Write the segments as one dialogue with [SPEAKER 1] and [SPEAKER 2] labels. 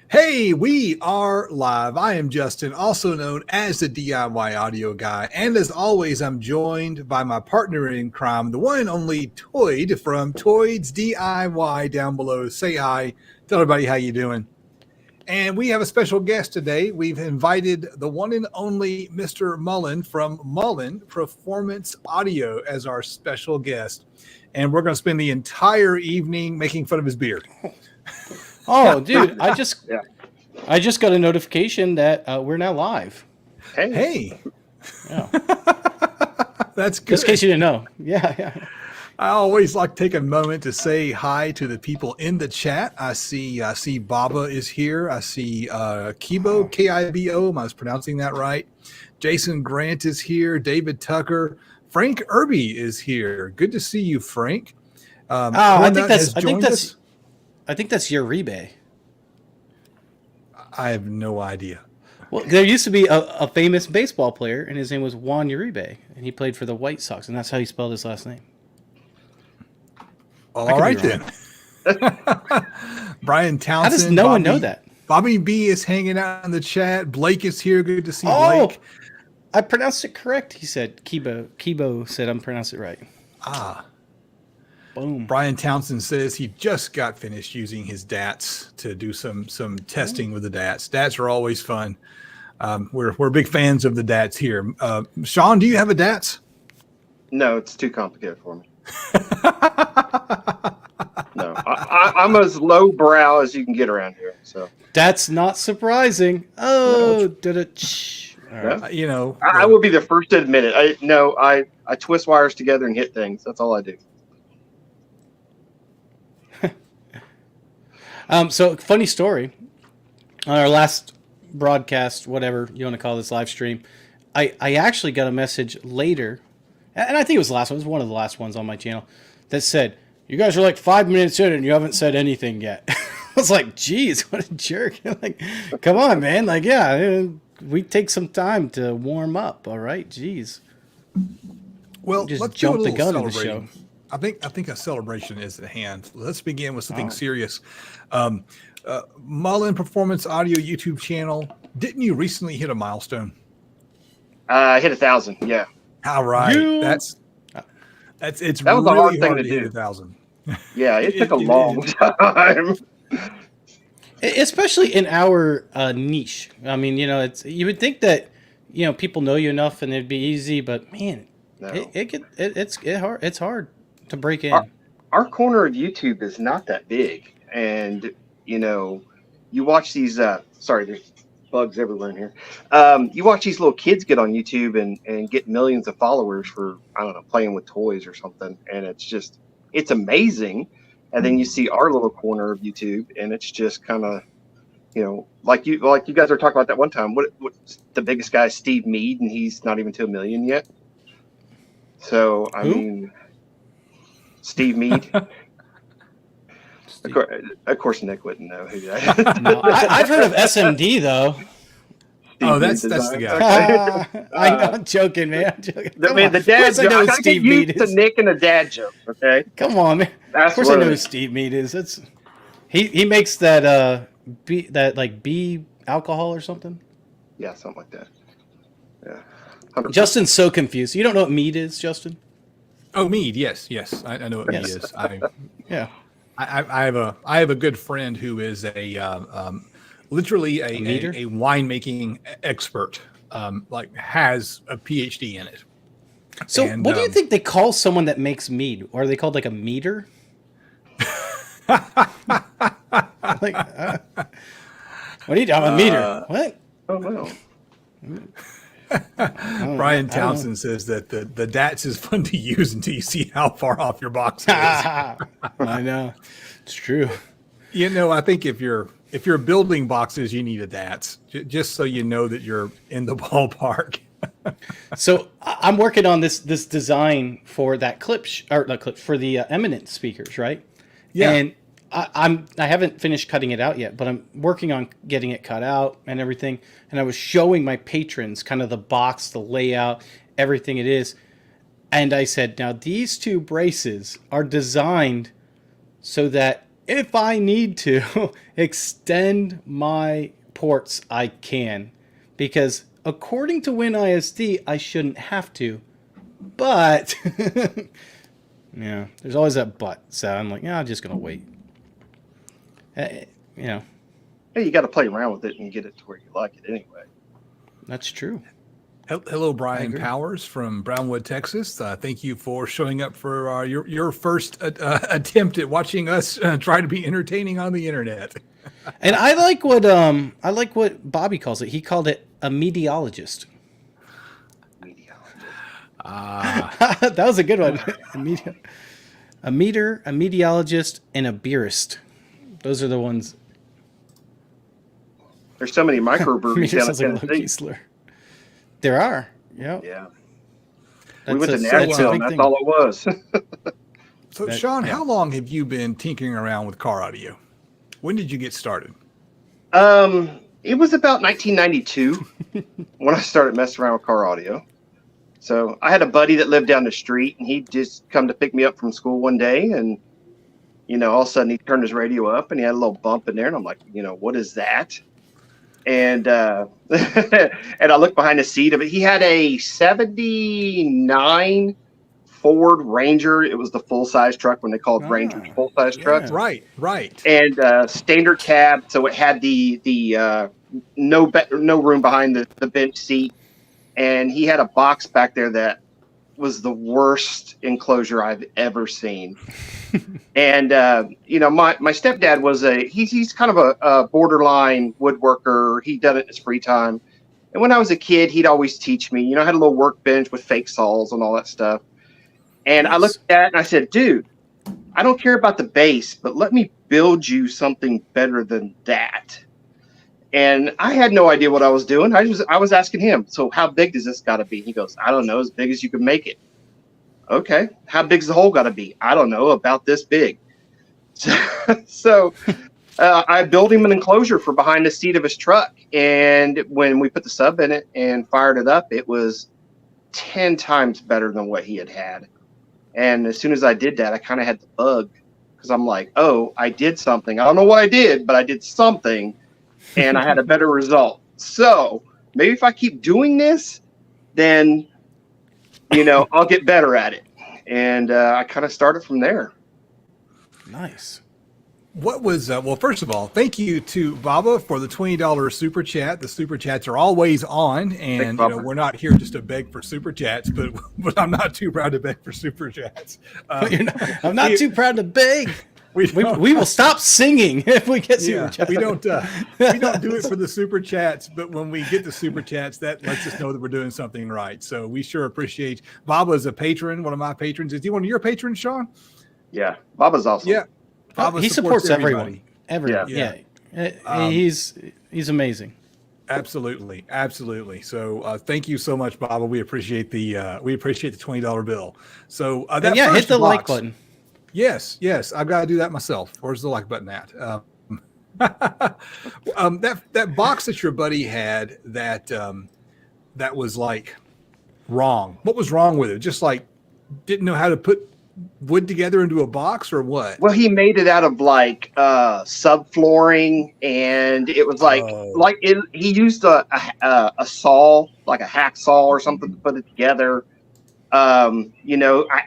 [SPEAKER 1] Hey, we are live. I am Justin, also known as the DIY Audio Guy. And as always, I'm joined by my partner in crime, the one and only Toyd from Toyd's DIY down below. Say hi. Tell everybody how you doing. And we have a special guest today. We've invited the one and only Mr. Mullin from Mullin Performance Audio as our special guest. And we're going to spend the entire evening making fun of his beard.
[SPEAKER 2] Oh, dude, I just got a notification that we're now live.
[SPEAKER 1] Hey.
[SPEAKER 2] Yeah.
[SPEAKER 1] That's good.
[SPEAKER 2] Just in case you didn't know. Yeah.
[SPEAKER 1] I always like to take a moment to say hi to the people in the chat. I see Baba is here. I see Kibo, Kibo. I was pronouncing that right. Jason Grant is here. David Tucker. Frank Irby is here. Good to see you, Frank.
[SPEAKER 2] I think that's Uribe.
[SPEAKER 1] I have no idea.
[SPEAKER 2] Well, there used to be a famous baseball player, and his name was Juan Uribe, and he played for the White Sox, and that's how he spelled his last name.
[SPEAKER 1] All right, then. Brian Townsend.
[SPEAKER 2] How does no one know that?
[SPEAKER 1] Bobby B is hanging out in the chat. Blake is here. Good to see Blake.
[SPEAKER 2] I pronounced it correct, he said. Kibo said I'm pronounced it right. Boom.
[SPEAKER 1] Brian Townsend says he just got finished using his DATs to do some testing with the DATs. DATs are always fun. We're big fans of the DATs here. Sean, do you have a DATs?
[SPEAKER 3] No, it's too complicated for me. No, I'm as low brow as you can get around here. So
[SPEAKER 2] that's not surprising. Oh, did it?
[SPEAKER 3] Right. I will be the first to admit it. I twist wires together and hit things. That's all I do.
[SPEAKER 2] So funny story. On our last broadcast, whatever you want to call this live stream, I actually got a message later, and I think it was the last one. It was one of the last ones on my channel that said, "You guys are like 5 minutes in and you haven't said anything yet." I was like, "Geez, what a jerk!" Like, come on, man. Like, yeah, we take some time to warm up. All right, geez.
[SPEAKER 1] Well,
[SPEAKER 2] just
[SPEAKER 1] let's
[SPEAKER 2] jump
[SPEAKER 1] do a
[SPEAKER 2] the gun
[SPEAKER 1] little
[SPEAKER 2] of the show.
[SPEAKER 1] celebrating. I think a celebration is at hand. Let's begin with something serious. Mullin Performance Audio YouTube channel. Didn't you recently hit a milestone?
[SPEAKER 3] I hit 1,000. Yeah.
[SPEAKER 1] All right. That was really
[SPEAKER 3] a hard thing to
[SPEAKER 1] hit
[SPEAKER 3] do.
[SPEAKER 1] 1,000.
[SPEAKER 3] Yeah, it took a long time.
[SPEAKER 2] Especially in our niche. I mean, you would think that people know you enough and it'd be easy, but man,
[SPEAKER 3] No.
[SPEAKER 2] it's hard to break in.
[SPEAKER 3] Our corner of YouTube is not that big, and you watch these. Sorry, there's bugs everywhere in here. You watch these little kids get on YouTube and get millions of followers for, I don't know, playing with toys or something, and it's amazing. And then you see our little corner of YouTube, and it's just kind of, like you guys were talking about that one time. What's the biggest guy? Steve Mead, and he's not even to 1 million yet. So I mean, Steve Mead. Of course, Nick wouldn't know who that is.
[SPEAKER 2] No, I've heard of SMD though.
[SPEAKER 1] That's the guy.
[SPEAKER 2] I'm joking, man. I'm joking.
[SPEAKER 3] The dad joke. I gotta get used to Nick and the dad joke. Okay.
[SPEAKER 2] Come on, man. Of course I know who Steve Mead is. He makes that bee alcohol or something.
[SPEAKER 3] Yeah, something like that. Yeah.
[SPEAKER 2] 100%. Justin's so confused. You don't know what mead is, Justin?
[SPEAKER 1] Oh, mead. Yes. I know what mead is.
[SPEAKER 2] Yeah.
[SPEAKER 1] I have a good friend who is literally a winemaking expert. Has a PhD in it.
[SPEAKER 2] So, what do you think they call someone that makes mead? Or are they called like a meader? What are you doing? I'm a meter. What?
[SPEAKER 3] Oh no.
[SPEAKER 1] Brian Townsend says that the DATS is fun to use until you see how far off your box is.
[SPEAKER 2] I know. It's true.
[SPEAKER 1] I think if you're building boxes, you need a DATS, just so you know that you're in the ballpark.
[SPEAKER 2] So I'm working on this design for that for the Eminent speakers, right?
[SPEAKER 1] Yeah.
[SPEAKER 2] And I haven't finished cutting it out yet, but I'm working on getting it cut out and everything. And I was showing my patrons kind of the box, the layout, everything it is. And I said, now these two braces are designed so that if I need to extend my ports, I can. Because according to WinISD, I shouldn't have to. But, yeah, there's always that but. So I'm like, yeah, I'm just going to wait. You know,
[SPEAKER 3] Hey, you got to play around with it and get it to where you like it anyway.
[SPEAKER 2] that's true.
[SPEAKER 1] Hello, Brian
[SPEAKER 2] agree.
[SPEAKER 1] Powers from Brownwood, Texas. Thank you for showing up for your first attempt at watching us try to be entertaining on the internet.
[SPEAKER 2] And I like what Bobby calls it. He called it a meteorologist. That was a good one. A meteorologist, and a beerist. Those are the ones.
[SPEAKER 3] There's so many microbreweries down in
[SPEAKER 2] Sounds like a
[SPEAKER 3] Tennessee.
[SPEAKER 2] low-key slur. There are. Yep.
[SPEAKER 3] Yeah.
[SPEAKER 2] That's
[SPEAKER 3] We went to
[SPEAKER 2] that's a
[SPEAKER 3] Nashville,
[SPEAKER 2] big
[SPEAKER 3] and that's
[SPEAKER 2] thing.
[SPEAKER 3] all it was.
[SPEAKER 1] So,
[SPEAKER 2] That-
[SPEAKER 1] Sean,
[SPEAKER 2] yeah.
[SPEAKER 1] how long have you been tinkering around with car audio? When did you get started?
[SPEAKER 3] It was about 1992 when I started messing around with car audio. So I had a buddy that lived down the street, and he'd just come to pick me up from school one day, and all of a sudden he turned his radio up, and he had a little bump in there, and I'm like, what is that? And and I looked behind the seat of it. He had a '79 Ford Ranger. It was the full size truck when they called Rangers full size trucks.
[SPEAKER 1] Right.
[SPEAKER 3] And standard cab, so it had the no room behind the bench seat, and he had a box back there that was the worst enclosure I've ever seen. And my stepdad was he's kind of a borderline woodworker. He done it in his free time, and when I was a kid, he'd always teach me. I had a little workbench with fake saws and all that stuff. And I looked at it and I said, dude, I don't care about the base, but let me build you something better than that. And I had no idea what I was doing. I was asking him, so how big does this got to be? He goes, I don't know, as big as you can make it. Okay, how big's the hole got to be? I don't know, about this big. So I built him an enclosure for behind the seat of his truck. And when we put the sub in it and fired it up, it was 10 times better than what he had. And as soon as I did that, I kind of had the bug, because I'm like, oh, I did something. I don't know what I did, but I did something, and I had a better result. So maybe if I keep doing this, then, I'll get better at it. And I kind of started from there.
[SPEAKER 2] Nice.
[SPEAKER 1] What was well? First of all, thank you to Baba for the $20 super chat. The super chats are always on, and we're not here just to beg for super chats, but I'm not too proud to beg for super chats.
[SPEAKER 2] I'm not too proud to beg. We will stop singing if we get super chats.
[SPEAKER 1] We don't do it for the super chats, but when we get the super chats, that lets us know that we're doing something right. So we sure appreciate. Baba is a patron, one of my patrons. Is he one of your patrons, Sean?
[SPEAKER 3] Yeah, Baba's awesome.
[SPEAKER 1] Yeah.
[SPEAKER 2] He supports everyone.
[SPEAKER 1] Yeah.
[SPEAKER 2] He's amazing.
[SPEAKER 1] Absolutely. So thank you so much, Baba. We appreciate the $20 bill. So that
[SPEAKER 2] hit the like
[SPEAKER 1] box,
[SPEAKER 2] button.
[SPEAKER 1] Yes, I've got to do that myself. Where's the like button at? That box that your buddy had that was like wrong. What was wrong with it? Just like didn't know how to put wood together into a box, or what?
[SPEAKER 3] Well, he made it out of like subflooring, and it was he used a saw, like a hacksaw or something, to put it together. I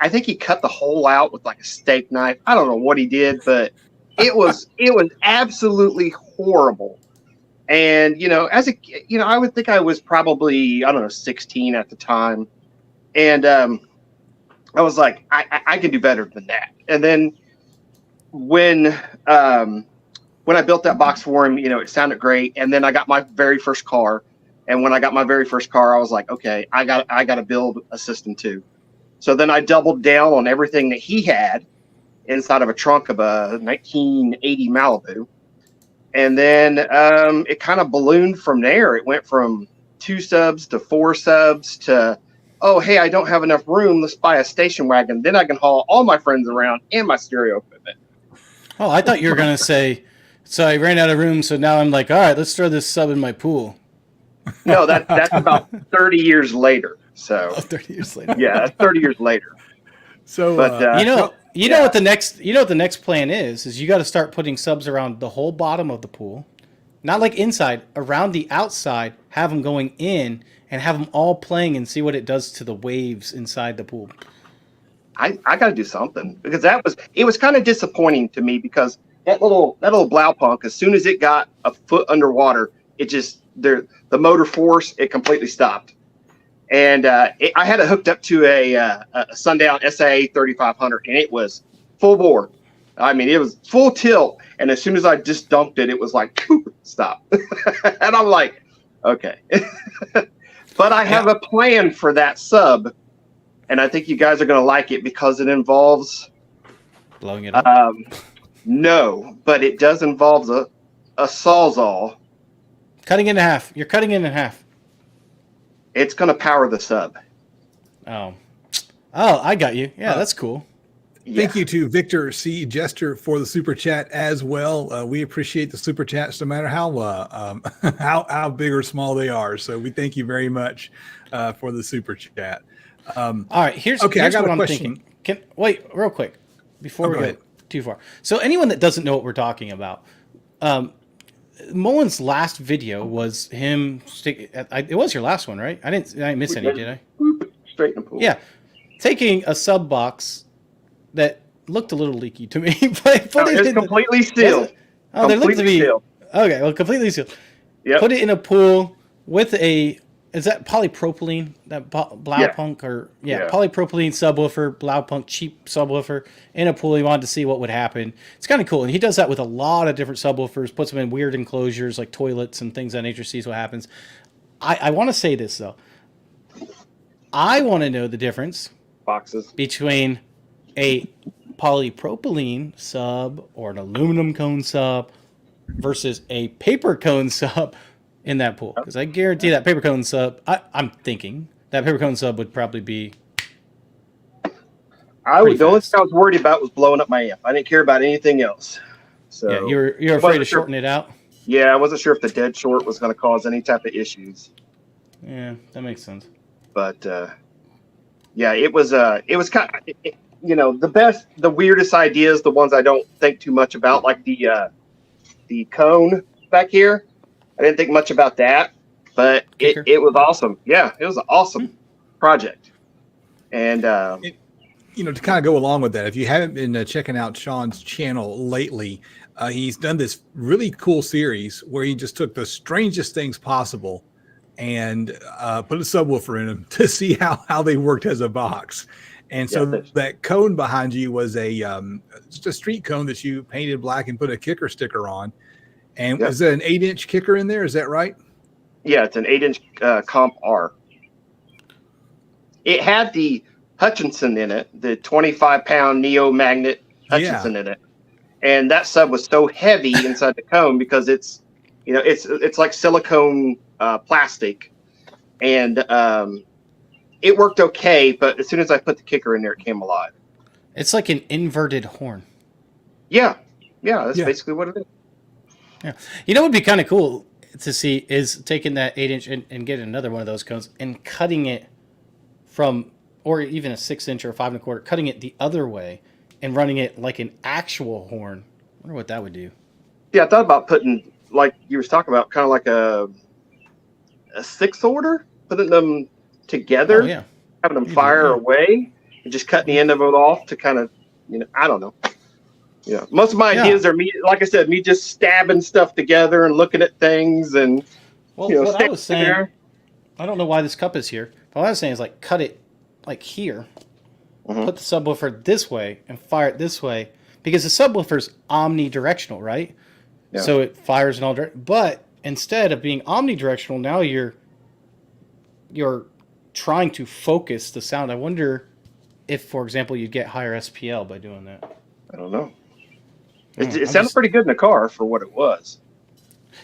[SPEAKER 3] think he cut the hole out with like a steak knife. I don't know what he did, but it was absolutely horrible. And as a I would think I was probably 16 at the time, and I was like, I can do better than that. And then when I built that box for him, it sounded great. And then I got my very first car. And when I got my very first car, I was like, okay, I got to build a system too. So then I doubled down on everything that he had inside of a trunk of a 1980 Malibu. And then it kind of ballooned from there. It went from 2 subs to 4 subs to, oh, hey, I don't have enough room. Let's buy a station wagon. Then I can haul all my friends around and my stereo equipment.
[SPEAKER 2] Oh, I thought you were going to say, so I ran out of room, so now I'm like, all right, let's throw this sub in my pool.
[SPEAKER 3] No, that's about 30 years later. So
[SPEAKER 2] 30 years later.
[SPEAKER 3] Yeah, that's 30 years later.
[SPEAKER 1] So,
[SPEAKER 3] but
[SPEAKER 2] You know what the next plan is you got to start putting subs around the whole bottom of the pool, not like inside, around the outside. Have them going in and have them all playing and see what it does to the waves inside the pool.
[SPEAKER 3] I got to do something because it was kind of disappointing to me because that little Blaupunk, as soon as it got a foot underwater, it just the motor force, it completely stopped. And I had it hooked up to a Sundown SIA 3500, and it was full bore. I mean, it was full tilt, and as soon as I just dumped it, it was like, poof, stop. And I'm like, okay. But I have a plan for that sub, and I think you guys are going to like it because it involves
[SPEAKER 2] blowing it up.
[SPEAKER 3] No, but it does involve a sawzall.
[SPEAKER 2] Cutting it in half. You're cutting it in half.
[SPEAKER 3] It's going to power the sub.
[SPEAKER 2] Oh, I got you. Yeah, that's cool.
[SPEAKER 1] Thank you to Victor C. Jester for the super chat as well. We appreciate the super chats no matter how big or small they are. So we thank you very much for the super chat.
[SPEAKER 2] All right, here's what I'm thinking. Wait, real quick before we go too far. So anyone that doesn't know what we're talking about, Mullin's last video was him. It was your last one, right? I didn't miss any, did I?
[SPEAKER 3] Straight in the pool.
[SPEAKER 2] Yeah, taking a sub box that looked a little leaky to me, but
[SPEAKER 3] it's completely sealed.
[SPEAKER 2] Oh, they look to be sealed. Okay. Well, completely sealed.
[SPEAKER 3] Yep.
[SPEAKER 2] Put it in a pool with is that polypropylene, that Blaupunk polypropylene subwoofer, Blaupunk cheap subwoofer in a pool. He wanted to see what would happen. It's kind of cool, and he does that with a lot of different subwoofers. Puts them in weird enclosures like toilets and things of that nature. Sees what happens. I want to say this though. I want to know the difference between a polypropylene sub or an aluminum cone sub versus a paper cone sub in that pool, because I guarantee that paper cone sub, I'm thinking that paper cone sub would probably be
[SPEAKER 3] the only thing I was worried about was blowing up my amp. I didn't care about anything else. So
[SPEAKER 2] yeah, you're afraid of shorting it out.
[SPEAKER 3] Yeah, I wasn't sure if the dead short was going to cause any type of issues.
[SPEAKER 2] Yeah, that makes sense.
[SPEAKER 3] But yeah, it was kind of, the weirdest ideas, the ones I don't think too much about, like the cone back here. I didn't think much about that, but it was awesome. Yeah, it was an awesome project. And
[SPEAKER 1] to kind of go along with that, if you haven't been checking out Sean's channel lately, he's done this really cool series where he just took the strangest things possible and put a subwoofer in them to see how they worked as a box. And so that cone behind you was just a street cone that you painted black and put a kicker sticker on. And is that an 8-inch kicker in there? Is that right?
[SPEAKER 3] Yeah, it's an 8-inch Comp R. It had the Hutchinson in it, the 25-pound Neo Magnet Hutchinson in it. And that sub was so heavy inside the cone because it's like silicone plastic. And it worked okay, but as soon as I put the kicker in there, it came alive.
[SPEAKER 2] It's like an inverted horn.
[SPEAKER 3] Yeah, that's basically what it is.
[SPEAKER 2] Yeah, what would be kind of cool to see is taking that 8-inch and getting another one of those cones and cutting it from, or even a 6-inch or a 5 1/4, cutting it the other way and running it like an actual horn. I wonder what that would do.
[SPEAKER 3] Yeah, I thought about putting, like you were talking about, kind of like a 6-order, putting them together, having them fire away, and just cutting the end of it off to kind of, I don't know. Yeah, most of my ideas are me, like I said, me just stabbing stuff together and looking at things and.
[SPEAKER 2] Well, what I was saying, I don't know why this cup is here, but what I was saying is like cut it like here, put the subwoofer this way and fire it this way, because the subwoofer's omnidirectional, right? Yeah. So it fires in all directions. But instead of being omnidirectional, now you're trying to focus the sound. I wonder if, for example, you'd get higher SPL by doing that.
[SPEAKER 3] I don't know. It sounded pretty good in the car for what it was.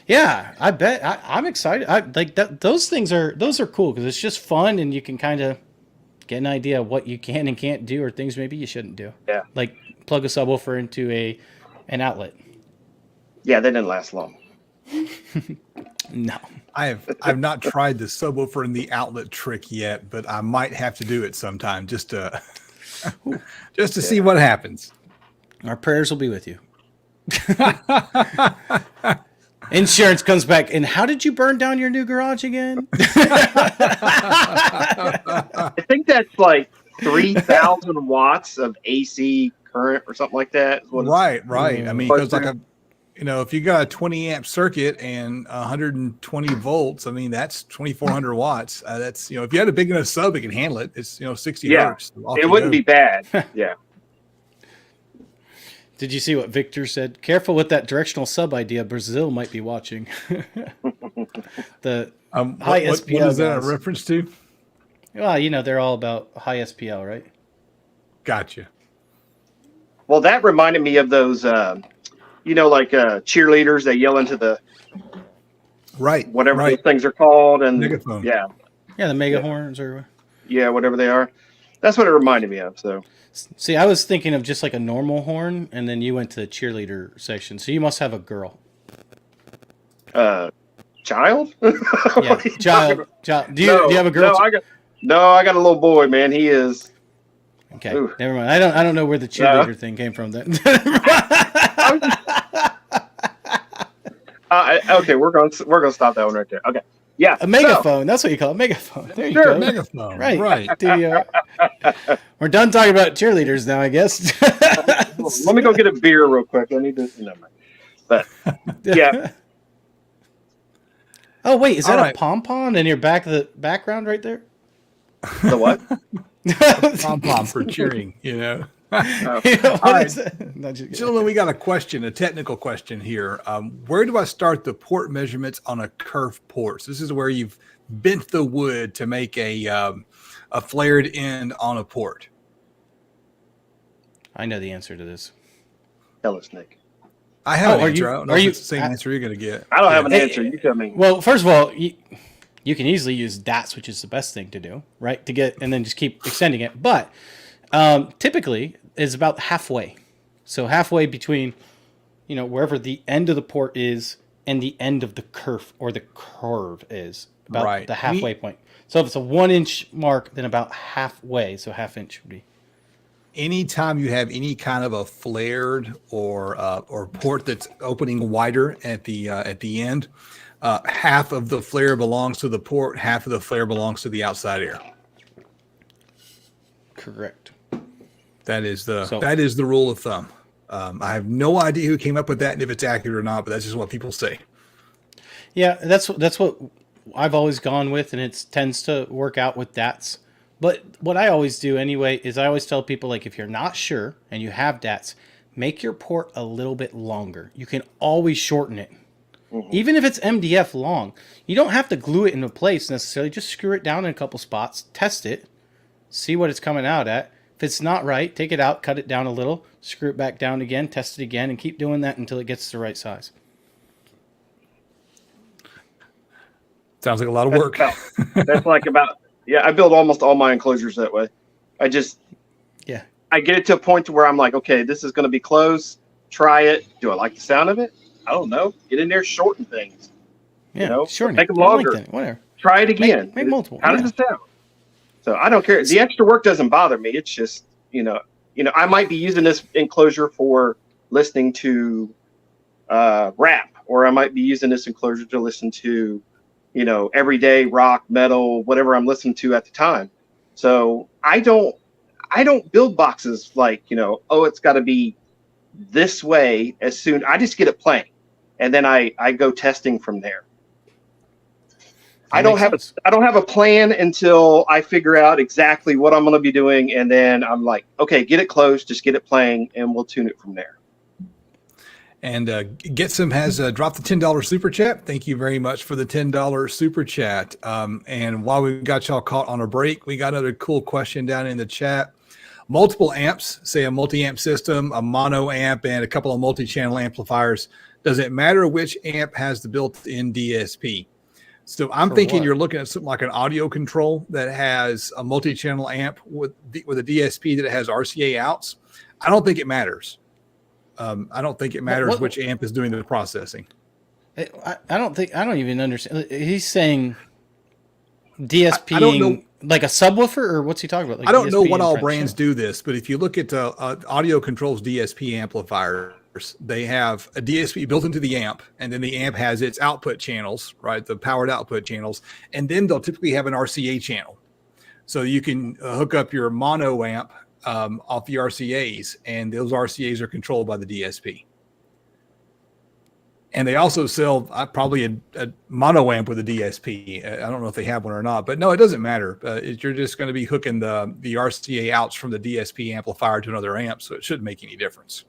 [SPEAKER 2] Yeah, I bet. I'm excited. I like that. Those are cool because it's just fun and you can kind of get an idea of what you can and can't do, or things maybe you shouldn't do.
[SPEAKER 3] Yeah.
[SPEAKER 2] Like plug a subwoofer into an outlet.
[SPEAKER 3] Yeah, they didn't last long.
[SPEAKER 2] No.
[SPEAKER 1] I've not tried the subwoofer in the outlet trick yet, but I might have to do it sometime just to just to see what happens.
[SPEAKER 2] Our prayers will be with you. Insurance comes back. And how did you burn down your new garage again?
[SPEAKER 3] I think that's like 3,000 watts of AC current or something like that.
[SPEAKER 1] Right. I mean, because like if you got a 20 amp circuit and 120 volts, I mean, that's 2,400 watts. That's, if you had a big enough sub, it can handle it. It's, 60 hertz.
[SPEAKER 3] It wouldn't be bad. Yeah.
[SPEAKER 2] Did you see what Victor said? Careful with that directional sub idea. Brazil might be watching. The high SPL.
[SPEAKER 1] What is that a reference to?
[SPEAKER 2] Well, they're all about high SPL, right?
[SPEAKER 1] Gotcha.
[SPEAKER 3] Well, that reminded me of those, like cheerleaders. They yell into the whatever those things are called, and
[SPEAKER 1] megaphone.
[SPEAKER 3] Yeah,
[SPEAKER 2] the mega horns or
[SPEAKER 3] whatever they are. That's what it reminded me of. So.
[SPEAKER 2] See, I was thinking of just like a normal horn, and then you went to the cheerleader section. So you must have a girl.
[SPEAKER 3] Child?
[SPEAKER 2] Yeah, child. Do you have a girl?
[SPEAKER 3] No, I got a little boy, man. He is.
[SPEAKER 2] Okay, never mind. I don't know where the cheerleader thing came from. Then.
[SPEAKER 3] Okay, we're gonna stop that one right there. Okay. Yeah,
[SPEAKER 2] a megaphone. That's what you call it, a megaphone. There you go.
[SPEAKER 1] Megaphone.
[SPEAKER 2] Right. We're done talking about cheerleaders now, I guess.
[SPEAKER 3] Let me go get a beer real quick. I need to. But yeah.
[SPEAKER 2] Oh wait, is that a pom pom in your background right there?
[SPEAKER 3] The what?
[SPEAKER 1] Pom pom for cheering.
[SPEAKER 2] All right.
[SPEAKER 1] Gentlemen, we got a technical question here. Where do I start the port measurements on a curved port? So this is where you've bent the wood to make a flared end on a port.
[SPEAKER 2] I know the answer to this.
[SPEAKER 3] Tell us, Nick.
[SPEAKER 1] I have an answer. I don't know if it's the same answer you're going to get.
[SPEAKER 3] I don't have an answer. You tell me.
[SPEAKER 2] Well, first of all, you can easily use DATs, which is the best thing to do, right? And then just keep extending it. But typically, is about halfway. So halfway between, wherever the end of the port is and the end of the curve or the curve is about the halfway point. So if it's a 1 inch mark, then about halfway. So half inch would be.
[SPEAKER 1] Anytime you have any kind of a flared or port that's opening wider at the end, half of the flare belongs to the port, half of the flare belongs to the outside air.
[SPEAKER 2] Correct.
[SPEAKER 1] That is the rule of thumb. I have no idea who came up with that and if it's accurate or not, but that's just what people say.
[SPEAKER 2] Yeah, that's what I've always gone with, and it tends to work out with DATs. But what I always do anyway is I always tell people, like, if you're not sure and you have DATs, make your port a little bit longer. You can always shorten it. Mm-hmm. Even if it's MDF long, you don't have to glue it into place necessarily. Just screw it down in a couple spots, test it, see what it's coming out at. If it's not right, take it out, cut it down a little, screw it back down again, test it again, and keep doing that until it gets the right size.
[SPEAKER 1] Sounds like a lot of work.
[SPEAKER 3] I build almost all my enclosures that way. I get it to a point to where I'm like, okay, this is going to be close. Try it. Do I like the sound of it? I don't know. Get in there, shorten things.
[SPEAKER 2] Yeah, shorten
[SPEAKER 3] make them longer.
[SPEAKER 2] Whatever.
[SPEAKER 3] Try it again.
[SPEAKER 2] Make multiple.
[SPEAKER 3] How does it sound? So I don't care. The extra work doesn't bother me. It's just, I might be using this enclosure for listening to rap, or I might be using this enclosure to listen to, everyday rock, metal, whatever I'm listening to at the time. So I don't build boxes like, it's got to be this way as soon. I just get it playing, and then I go testing from there. I don't have a plan until I figure out exactly what I'm going to be doing, and then I'm like, okay, get it close, just get it playing, and we'll tune it from there.
[SPEAKER 1] And Get Some has dropped the $10 super chat. Thank you very much for the $10 super chat. And while we got y'all caught on a break, we got another cool question down in the chat. Multiple amps, say a multi-amp system, a mono amp, and a couple of multi-channel amplifiers. Does it matter which amp has the built-in DSP? So I'm thinking you're looking at something like an audio control that has a multi-channel amp with a DSP that has RCA outs. I don't think it matters. I don't think it matters which amp is doing the processing.
[SPEAKER 2] I don't even understand. He's saying DSPing Like a subwoofer, or what's he talking about? Like
[SPEAKER 1] I don't know
[SPEAKER 2] DSP
[SPEAKER 1] what
[SPEAKER 2] in
[SPEAKER 1] all
[SPEAKER 2] front
[SPEAKER 1] brands
[SPEAKER 2] channel?
[SPEAKER 1] do this, but if you look at Audio Control's DSP amplifiers, they have a DSP built into the amp, and then the amp has its output channels, right? The powered output channels, and then they'll typically have an RCA channel. So you can hook up your mono amp off the RCAs, and those RCAs are controlled by the DSP. And they also sell probably a mono amp with a DSP. I don't know if they have one or not, but no, it doesn't matter. You're just going to be hooking the RCA outs from the DSP amplifier to another amp, so it shouldn't make any difference.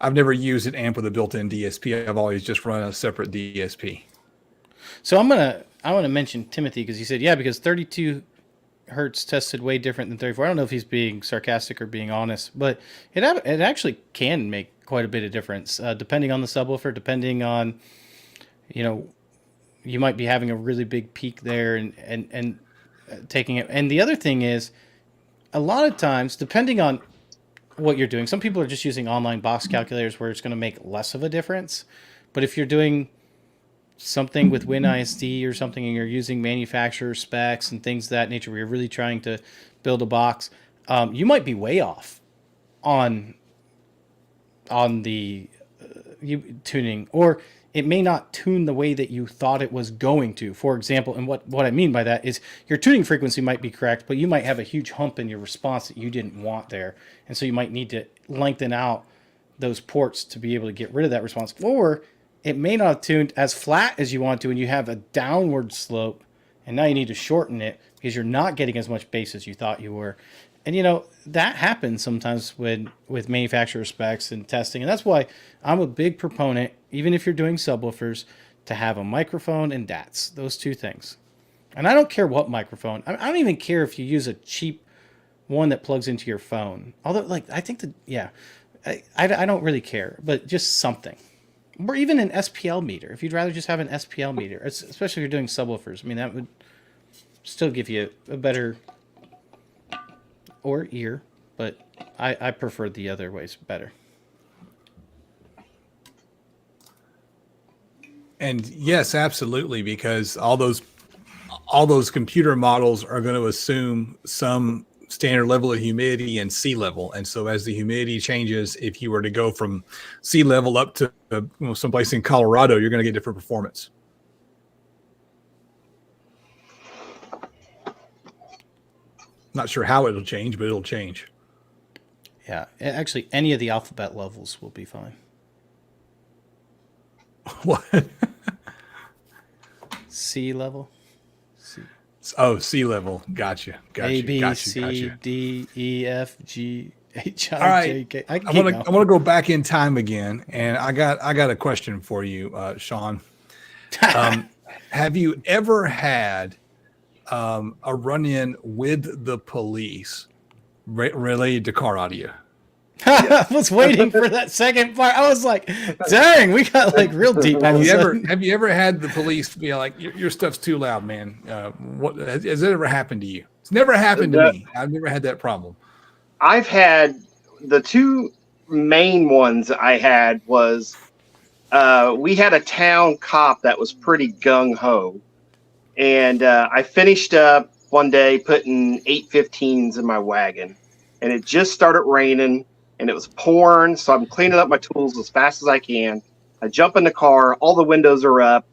[SPEAKER 1] I've never used an amp with a built-in DSP. I've always just run a separate DSP.
[SPEAKER 2] So I want to mention Timothy because he said, yeah, because 32 hertz tested way different than 34. I don't know if he's being sarcastic or being honest, but it actually can make quite a bit of difference depending on the subwoofer, depending on, you might be having a really big peak there and taking it. And the other thing is, a lot of times, depending on what you're doing, some people are just using online box calculators where it's going to make less of a difference. But if you're doing something with WinISD or something and you're using manufacturer specs and things of that nature where you're really trying to build a box, you might be way off on the tuning, or it may not tune the way that you thought it was going to. For example, and what I mean by that is your tuning frequency might be correct, but you might have a huge hump in your response that you didn't want there. And so you might need to lengthen out those ports to be able to get rid of that response. Or it may not have tuned as flat as you want to, and you have a downward slope, and now you need to shorten it because you're not getting as much bass as you thought you were. And that happens sometimes with manufacturer specs and testing, and that's why I'm a big proponent, even if you're doing subwoofers, to have a microphone and DATs, those two things. And I don't care what microphone. I don't even care if you use a cheap one that plugs into your phone. Although, I think I don't really care, but just something. Or even an SPL meter. If you'd rather just have an SPL meter, especially if you're doing subwoofers. I mean, that would still give you a better or ear, but I prefer the other ways better.
[SPEAKER 1] And yes, absolutely, because all those computer models are going to assume some standard level of humidity and sea level. And so as the humidity changes, if you were to go from sea level up to someplace in Colorado, you're going to get different performance. Not sure how it'll change, but it'll change.
[SPEAKER 2] Yeah, actually, any of the alphabet levels will be fine.
[SPEAKER 1] What?
[SPEAKER 2] Sea level. C.
[SPEAKER 1] Oh, sea level. Gotcha.
[SPEAKER 2] A, B,
[SPEAKER 1] gotcha,
[SPEAKER 2] C,
[SPEAKER 1] gotcha.
[SPEAKER 2] D, E, F, G, H,
[SPEAKER 1] All
[SPEAKER 2] I,
[SPEAKER 1] right.
[SPEAKER 2] J, K.
[SPEAKER 1] I want to go back in time again, and I got a question for you, Sean. Have you ever had a run-in with the police related to car audio?
[SPEAKER 2] I was waiting for that second part. I was like, dang, we got real deep.
[SPEAKER 1] Have you ever had the police be like, your stuff's too loud, man? What has it ever happened to you? It's never happened to me. I've never had that problem.
[SPEAKER 3] I've had the two main ones I had was we had a town cop that was pretty gung-ho. And I finished up one day putting 815s in my wagon. And it just started raining. And it was pouring, so I'm cleaning up my tools as fast as I can. I jump in the car, all the windows are up,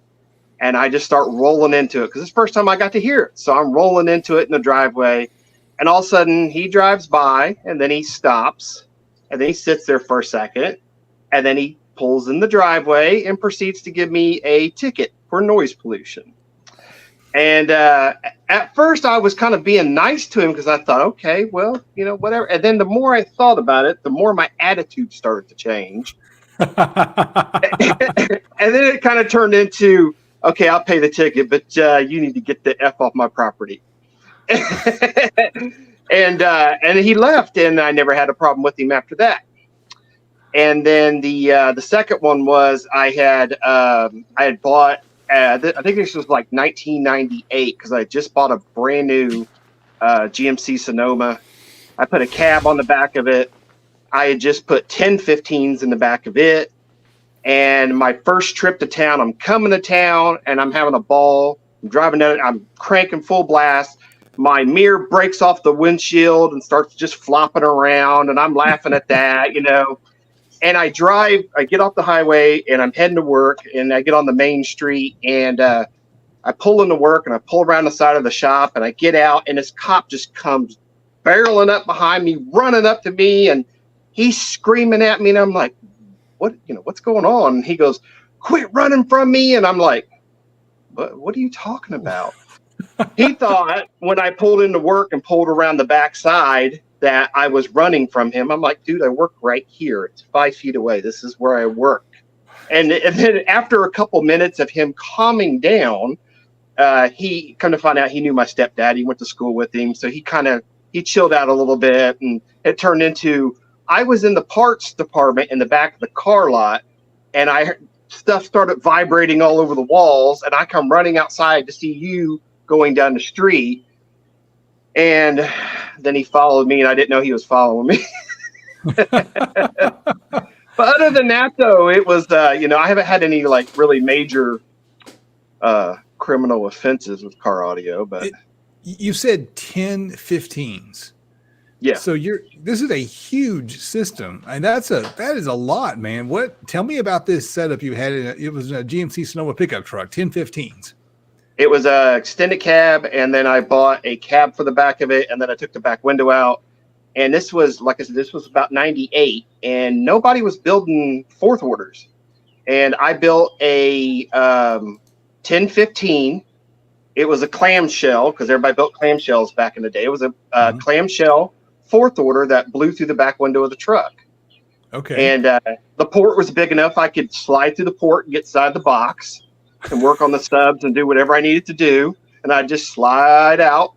[SPEAKER 3] and I just start rolling into it because it's the first time I got to hear it. So I'm rolling into it in the driveway, and all of a sudden he drives by, and then he stops, and then he sits there for a second, and then he pulls in the driveway and proceeds to give me a ticket for noise pollution. And at first I was kind of being nice to him because I thought, okay, well, whatever. And then the more I thought about it, the more my attitude started to change. And then it kind of turned into, okay, I'll pay the ticket, but you need to get the F off my property. And he left, and I never had a problem with him after that. And then the second one was I had bought. I think this was 1998 because I just bought a brand new GMC Sonoma. I put a cab on the back of it. I had just put 1015s in the back of it. And my first trip to town, I'm coming to town and I'm having a ball. I'm driving down it. I'm cranking full blast. My mirror breaks off the windshield and starts just flopping around, and I'm laughing at that, And I get off the highway, and I'm heading to work, and I get on the main street, and I pull into work, and I pull around the side of the shop, and I get out, and this cop just comes barreling up behind me, running up to me, and he's screaming at me, and I'm like, what's going on? And he goes, "Quit running from me." And I'm like, what are you talking about? He thought when I pulled into work and pulled around the backside that I was running from him. I'm like, dude, I work right here. It's 5 feet away. This is where I work. And then after a couple minutes of him calming down, he come to find out he knew my stepdad. He went to school with him. So he chilled out a little bit, and it turned into, I was in the parts department in the back of the car lot, and stuff started vibrating all over the walls, and I come running outside to see you going down the street, and then he followed me, and I didn't know he was following me. But other than that, though, it was, I haven't had any like really major criminal offenses with car audio, but
[SPEAKER 1] you said 10-15s.
[SPEAKER 3] Yeah.
[SPEAKER 1] So this is a huge system, and that is a lot, man. Tell me about this setup you had. It was a GMC Sonoma pickup truck, 10-15s.
[SPEAKER 3] It was a extended cab, and then I bought a cab for the back of it, and then I took the back window out. And this was, like I said, this was about 98, and nobody was building fourth orders. And I built a 10-15. It was a clamshell, because everybody built clamshells back in the day. It was a clamshell fourth order that blew through the back window of the truck.
[SPEAKER 1] Okay.
[SPEAKER 3] And the port was big enough I could slide through the port and get inside the box and work on the subs and do whatever I needed to do. And I'd just slide out.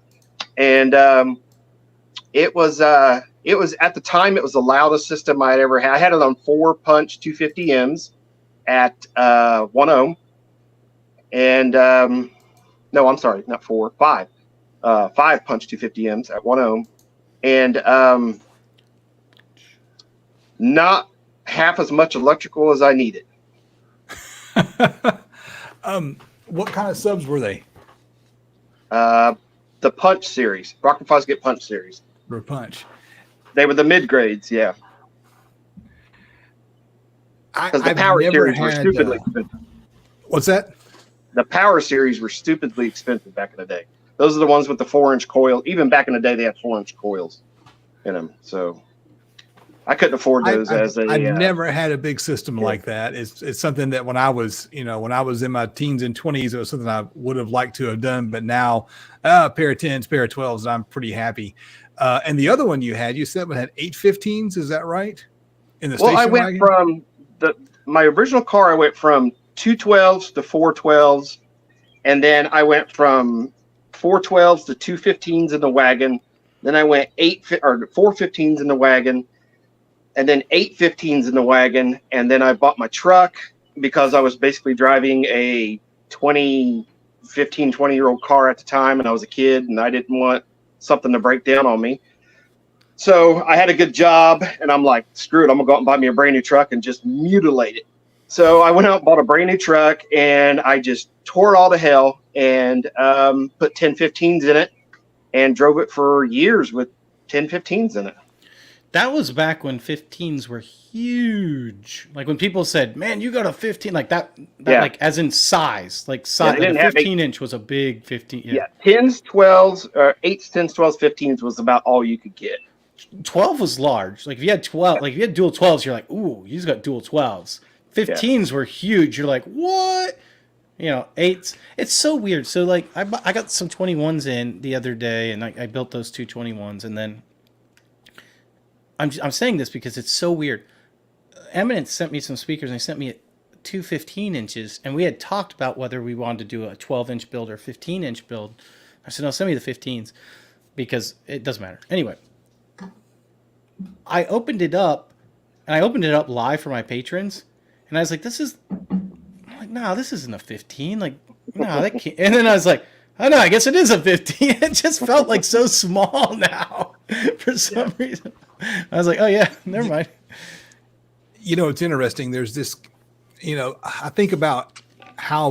[SPEAKER 3] And it was at the time, it was the loudest system I had ever had. I had it on 4-punch 250Ms at 1 ohm. And no, I'm sorry, not 4, 5. 5-punch 250Ms at 1 ohm. And not half as much electrical as I needed.
[SPEAKER 1] What kind of subs were they?
[SPEAKER 3] The punch series, Rock and Fosgate punch series.
[SPEAKER 1] For punch.
[SPEAKER 3] They were the mid grades, yeah. Because the power series were stupidly expensive.
[SPEAKER 1] What's that?
[SPEAKER 3] The power series were stupidly expensive back in the day. Those are the ones with the 4-inch coil. Even back in the day, they had 4-inch coils in them. So I couldn't afford those. I've
[SPEAKER 1] never had a big system like that. It's something that when I was in my teens and 20s, it was something I would have liked to have done. But now, a pair of 10s, pair of 12s, I'm pretty happy. And the other one you said one had 8-15s. Is that right? In the station
[SPEAKER 3] I went
[SPEAKER 1] wagon?
[SPEAKER 3] from my original car. I went from 212s to 412s, and then I went from 412s to 215s in the wagon. Then I went 415s in the wagon, and then 815s in the wagon. And then I bought my truck because I was basically driving a 20-year-old car at the time, and I was a kid, and I didn't want something to break down on me. So I had a good job, and I'm like, screw it, I'm gonna go out and buy me a brand new truck and just mutilate it. So I went out and bought a brand new truck, and I just tore it all to hell and put 10-15s in it and drove it for years with 10-15s in it.
[SPEAKER 2] That was back when 15s were huge. Like when people said, "Man, you got a 15," like that like as in size, like size. Yeah, like a 15-inch was a big 15.
[SPEAKER 3] Yeah, 10s, 12s, 8s, 10s, 12s, 15s was about all you could get.
[SPEAKER 2] 12 was large. Like if you had 12, like if you had dual 12s, you're like, "Ooh, you just got dual 12s." 15s were huge. You're like, "What?" 8s. It's so weird. So like I got some 21s in the other day, and I built those two 21s, and then I'm saying this because it's so weird. Eminence sent me some speakers, and they sent me 2 15-inches, and we had talked about whether we wanted to do a 12-inch build or a 15-inch build. I said, no, send me the 15s because it doesn't matter. Anyway, I opened it up, and I opened it up live for my patrons, and I was like, no, this isn't a 15. Like, no, that can't. And then I was like, oh, no, I guess it is a 15. It just felt like so small now for some reason. I was like, oh, yeah, never mind.
[SPEAKER 1] It's interesting. There's this, I think about how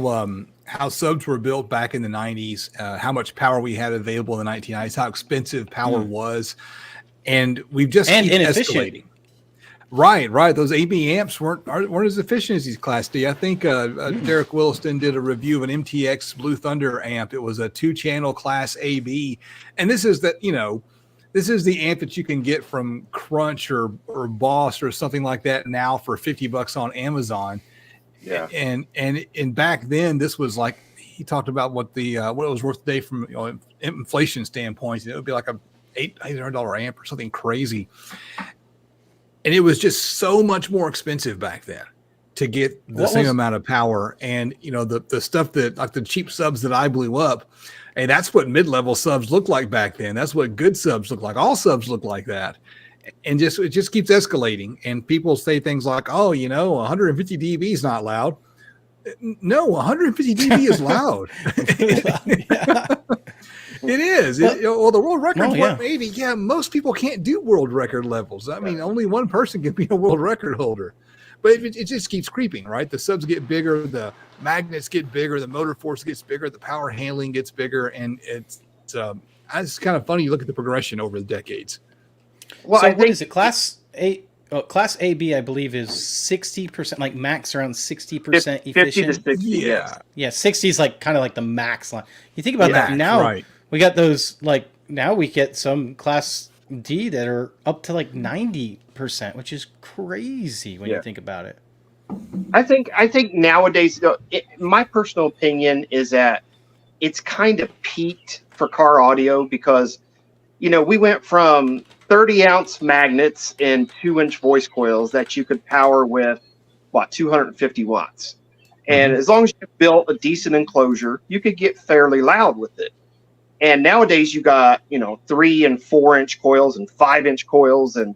[SPEAKER 1] how subs were built back in the 90s, how much power we had available in the 1990s, how expensive power was. And we've just
[SPEAKER 2] And
[SPEAKER 1] keep
[SPEAKER 2] inefficient.
[SPEAKER 1] escalating. Right. Those AB amps weren't as efficient as these Class D. I think Derek Williston did a review of an MTX Blue Thunder amp. It was a 2-channel Class AB, and this is the amp that you can get from Crunch or Boss or something like that now for $50 on Amazon.
[SPEAKER 3] Yeah.
[SPEAKER 1] And back then, this was like, he talked about what it was worth today from inflation standpoint. It would be like a $800 amp or something crazy. And it was just so much more expensive back then to get the same amount of power. And, the stuff that, like the cheap subs that I blew up, and that's what mid-level subs looked like back then. That's what good subs look like. All subs look like that. And it just keeps escalating. And people say things like, 150 dB is not loud. No, 150 dB is loud. It is. The world record's 180. Yeah, most people can't do world record levels. I mean, only one person can be a world record holder. But it just keeps creeping, right? The subs get bigger, the magnets get bigger, the motor force gets bigger, the power handling gets bigger, and it's kind of funny. You look at the progression over the decades.
[SPEAKER 2] Well, so what is it? Class A? Class AB, I believe, is 60%, like max around 60% efficient.
[SPEAKER 3] 50 to 60,
[SPEAKER 2] yeah. 60 is like kind of like the max line. You think about that now. Right. We got those, like, now we get some Class D that are up to like 90%, which is crazy when you think about it.
[SPEAKER 3] I think nowadays, my personal opinion is that it's kind of peaked for car audio because, we went from 30-ounce magnets and 2-inch voice coils that you could power with, 250 watts. And as long as you built a decent enclosure, you could get fairly loud with it. And nowadays you got, 3 and 4-inch coils and 5-inch coils and,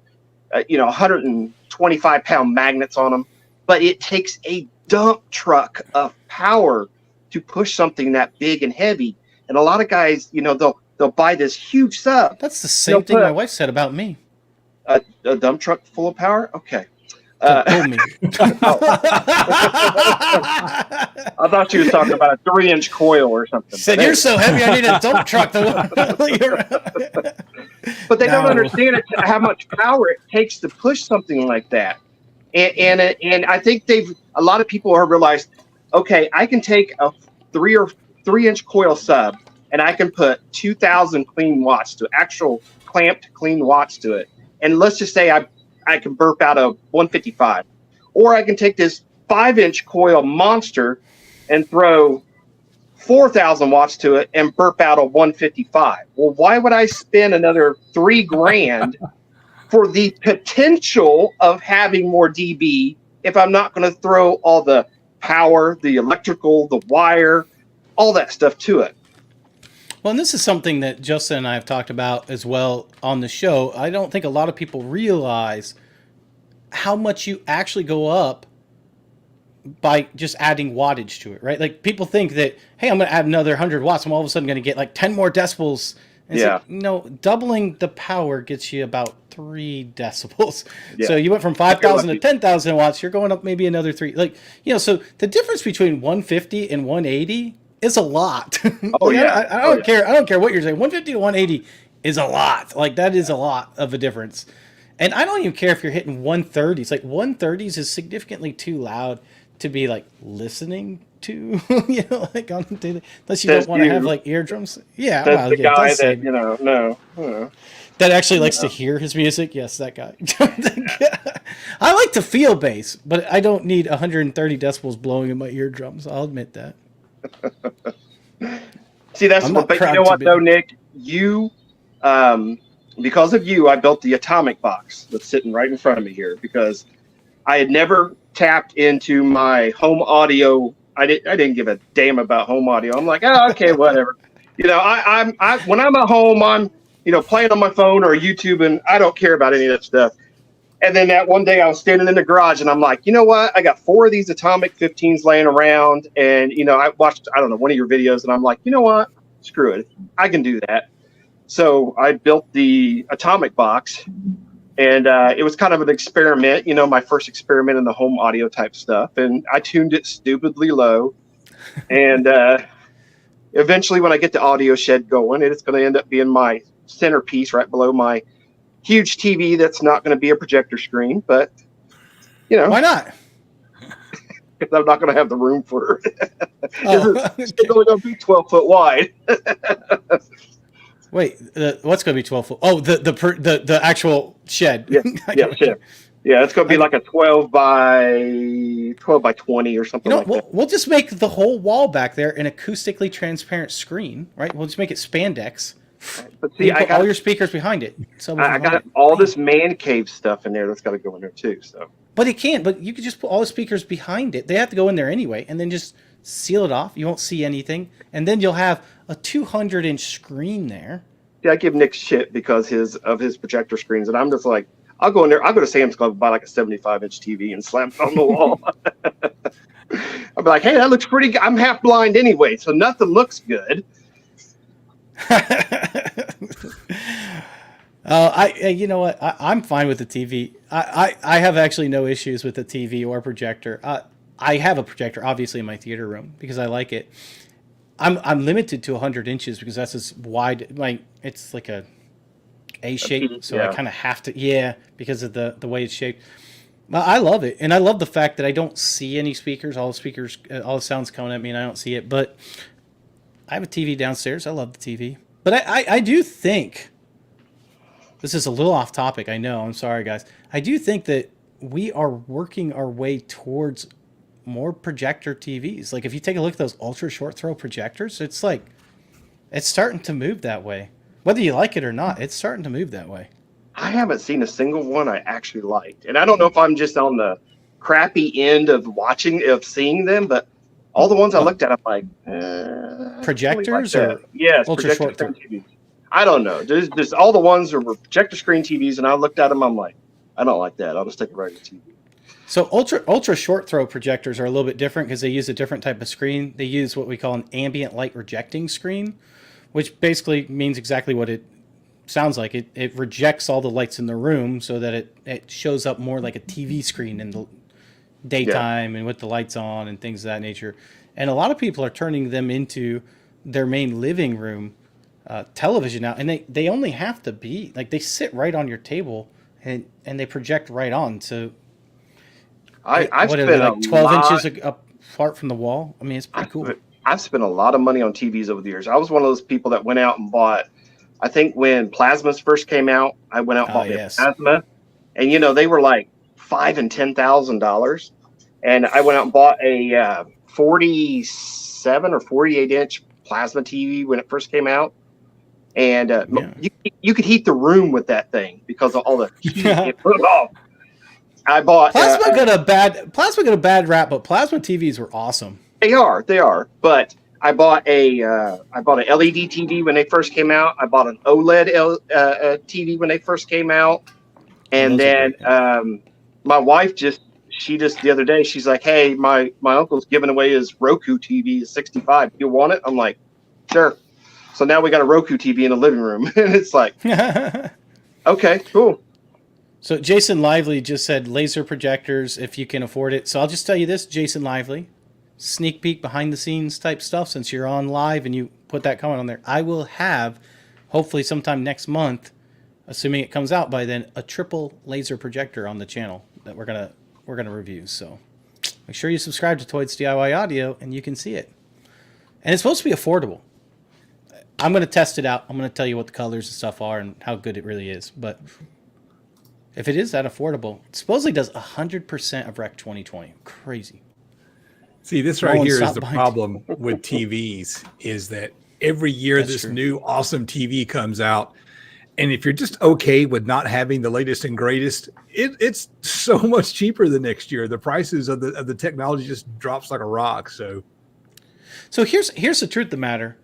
[SPEAKER 3] 125-pound magnets on them. But it takes a dump truck of power to push something that big and heavy. And a lot of guys, they'll buy this huge sub.
[SPEAKER 2] That's the same thing my wife said about me.
[SPEAKER 3] A dump truck full of power? Okay.
[SPEAKER 2] Me.
[SPEAKER 3] I thought you were talking about a 3-inch coil or something.
[SPEAKER 2] Said you're so heavy, I need a dump truck.
[SPEAKER 3] But they don't understand how much power it takes to push something like that. And I think a lot of people have realized, okay, I can take a 3-inch coil sub and I can put 2,000 clean watts to actual clamped clean watts to it. And let's just say I can burp out a 155, or I can take this 5-inch coil monster and throw 4,000 watts to it and burp out a 155. Well, why would I spend another $3,000 for the potential of having more dB if I'm not going to throw all the power, the electrical, the wire, all that stuff to it?
[SPEAKER 2] Well, and this is something that Justin and I have talked about as well on the show. I don't think a lot of people realize how much you actually go up by just adding wattage to it, right? Like people think that, hey, I'm going to add another 100 watts. I'm all of a sudden going to get like 10 more decibels. And it's like, no, doubling the power gets you about 3 decibels. Yeah. So you went from 5,000 to 10,000 watts. You're going up maybe another 3. Like, so the difference between 150 and 180 is a lot.
[SPEAKER 3] Oh, yeah.
[SPEAKER 2] I don't care. I don't care what you're saying. 150 to 180 is a lot. Like that is a lot of a difference. And I don't even care if you're hitting 130s. Like 130s is significantly too loud to be like listening to, like on the daily, unless you don't want to have like eardrums. Yeah.
[SPEAKER 3] That's the guy that,
[SPEAKER 2] that actually likes to hear his music. Yes, that guy. I like to feel bass, but I don't need 130 decibels blowing in my eardrums. I'll admit that.
[SPEAKER 3] See, that's what, but you know what though, Nick, because of you, I built the atomic box that's sitting right in front of me here because I had never tapped into my home audio. I didn't give a damn about home audio. I'm like, okay, whatever. I when I'm at home, I'm playing on my phone or YouTube, and I don't care about any of that stuff. And then that one day I was standing in the garage and I'm like, you know what? I got 4 of these Atomic 15s laying around. And, I watched, one of your videos and I'm like, you know what? Screw it. I can do that. So I built the Atomic box and it was kind of an experiment, my first experiment in the home audio type stuff. And I tuned it stupidly low And eventually, when I get the audio shed going, it's going to end up being my centerpiece right below my huge TV that's not going to be a projector screen, but
[SPEAKER 2] Why not?
[SPEAKER 3] because I'm not going to have the room for it.
[SPEAKER 2] Oh,
[SPEAKER 3] It's only going to be 12 foot wide.
[SPEAKER 2] wait, what's going to be 12 foot? Oh, the actual shed.
[SPEAKER 3] Yeah, yeah, shed. Yeah, it's going to be
[SPEAKER 2] I-
[SPEAKER 3] like a 12 by 20 or something like that.
[SPEAKER 2] we'll just make the whole wall back there an acoustically transparent screen, right? We'll just make it spandex.
[SPEAKER 3] But
[SPEAKER 2] And
[SPEAKER 3] see,
[SPEAKER 2] you put all your speakers behind it.
[SPEAKER 3] I got all this man cave stuff in there that's got to go in there too. So,
[SPEAKER 2] But it can't. But you could just put all the speakers behind it. They have to go in there anyway, and then just seal it off. You won't see anything, and then you'll have a 200-inch screen there.
[SPEAKER 3] yeah, I give Nick shit because of his projector screens, and I'm just like, I'll go in there. I'll go to Sam's Club and buy like a 75-inch TV and slam it on the wall. I'll be like, hey, that looks pretty good. I'm half blind anyway, so nothing looks good.
[SPEAKER 2] You know what? I'm fine with the TV. I have actually no issues with the TV or projector. I have a projector, obviously, in my theater room because I like it. I'm limited to 100 inches because that's as wide. Like it's like a shape, so
[SPEAKER 3] yeah.
[SPEAKER 2] I kind of have to, because of the way it's shaped. But I love it, and I love the fact that I don't see any speakers. All the sounds coming at me, and I don't see it. But I have a TV downstairs. I love the TV, but I do think this is a little off topic. I know. I'm sorry, guys. I do think that we are working our way towards more projector TVs. Like if you take a look at those ultra short throw projectors, it's like it's starting to move that way. Whether you like it or not, it's starting to move that way.
[SPEAKER 3] I haven't seen a single one I actually liked, and I don't know if I'm just on the crappy end of seeing them, but all the ones I looked at, I'm like,
[SPEAKER 2] projectors
[SPEAKER 3] really like
[SPEAKER 2] or
[SPEAKER 3] yes,
[SPEAKER 2] ultra short throw.
[SPEAKER 3] TVs. I don't know. There's just all the ones that were projector screen TVs, and I looked at them, I'm like, I don't like that. I'll just take a regular TV.
[SPEAKER 2] So ultra short throw projectors are a little bit different because they use a different type of screen. They use what we call an ambient light rejecting screen, which basically means exactly what it sounds like. It rejects all the lights in the room so that it shows up more like a TV screen in the daytime and with the lights on and things of that nature. And a lot of people are turning them into their main living room television now, and they only have to be like they sit right on your table and they project right on. So
[SPEAKER 3] I've
[SPEAKER 2] what are
[SPEAKER 3] spent
[SPEAKER 2] they, like 12
[SPEAKER 3] lot,
[SPEAKER 2] inches apart from the wall? I mean, it's pretty cool.
[SPEAKER 3] I've spent a lot of money on TVs over the years. I was one of those people that went out and bought. I think when plasmas first came out, I went out and bought a plasma, and they were like $5,000 and $10,000, and I went out and bought a 47 or 48-inch plasma TV when it first came out, and you could heat the room with that thing because of all the heat it put off. I bought
[SPEAKER 2] plasma got a bad rap, but plasma TVs were awesome.
[SPEAKER 3] They are. But I bought a LED TV when they first came out. I bought an OLED TV when they first came out, and then my wife just the other day she's like, "Hey, my uncle's giving away his Roku TV, is 65. You want it?" I'm like, "Sure." So now we got a Roku TV in the living room, and it's like, okay, cool.
[SPEAKER 2] So Jason Lively just said laser projectors if you can afford it. So I'll just tell you this, Jason Lively, sneak peek behind the scenes type stuff, since you're on live and you put that comment on there. I will have, hopefully sometime next month, assuming it comes out by then, a triple laser projector on the channel that we're gonna review. So make sure you subscribe to Toyd's DIY Audio and you can see it. And it's supposed to be affordable. I'm gonna test it out. I'm gonna tell you what the colors and stuff are and how good it really is. But if it is that affordable, it supposedly does 100% of Rec 2020. Crazy.
[SPEAKER 1] See, this right here is the problem with TVs, is that every year this new awesome TV comes out, and if you're just okay with not having the latest and greatest, it's so much cheaper the next year. The prices of the technology just drops like a rock. So
[SPEAKER 2] here's the truth of the matter.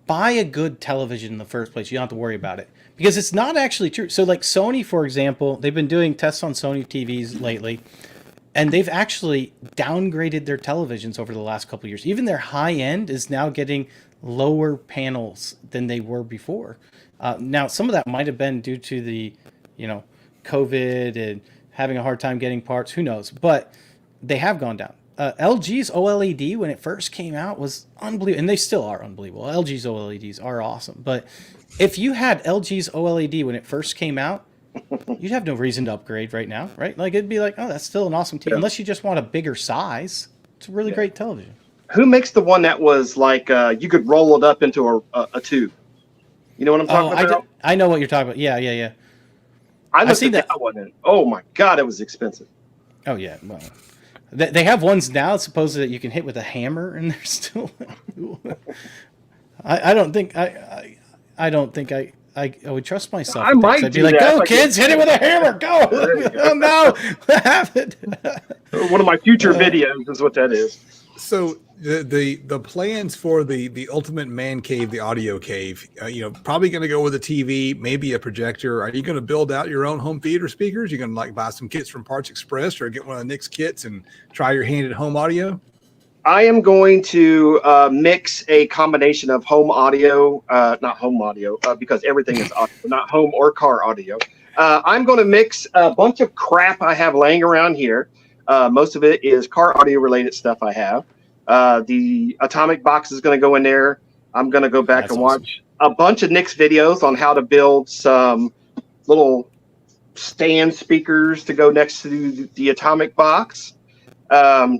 [SPEAKER 2] Buy a good television in the first place. You don't have to worry about it. Because it's not actually true. So like Sony, for example, they've been doing tests on Sony TVs lately, and they've actually downgraded their televisions over the last couple of years. Even their high end is now getting lower panels than they were before. Now, some of that might have been due to the, COVID and having a hard time getting parts. Who knows? But they have gone down. LG's OLED when it first came out was unbelievable, and they still are unbelievable. LG's OLEDs are awesome, but if you had LG's OLED when it first came out, you'd have no reason to upgrade right now, right? Like it'd be like, oh, that's still an awesome TV, unless you just want a bigger size. It's a really great television.
[SPEAKER 3] Who makes the one that was like you could roll it up into a tube? You know what I'm talking about?
[SPEAKER 2] I know what you're talking about. Yeah.
[SPEAKER 3] I've seen that one. Oh my god, it was expensive.
[SPEAKER 2] Oh yeah, well, they have ones now supposedly that you can hit with a hammer, and they're still. I don't think I would trust myself.
[SPEAKER 3] I might
[SPEAKER 2] I'd be like, go kids, hit it with a hammer, go! Oh no, what happened?
[SPEAKER 3] One of my future videos is what that is.
[SPEAKER 1] So the plans for the ultimate man cave, the audio cave, probably going to go with a TV, maybe a projector. Are you going to build out your own home theater speakers? You're going to like buy some kits from Parts Express or get one of the Nick's kits and try your hand at home audio?
[SPEAKER 3] I am going to mix a combination of home audio, not home audio, because everything is audio, not home or car audio. I'm going to mix a bunch of crap I have laying around here. Most of it is car audio related stuff I have. The atomic box is going to go in there. I'm going to go back and watch a bunch of Nick's videos on how to build some little stand speakers to go next to the atomic box.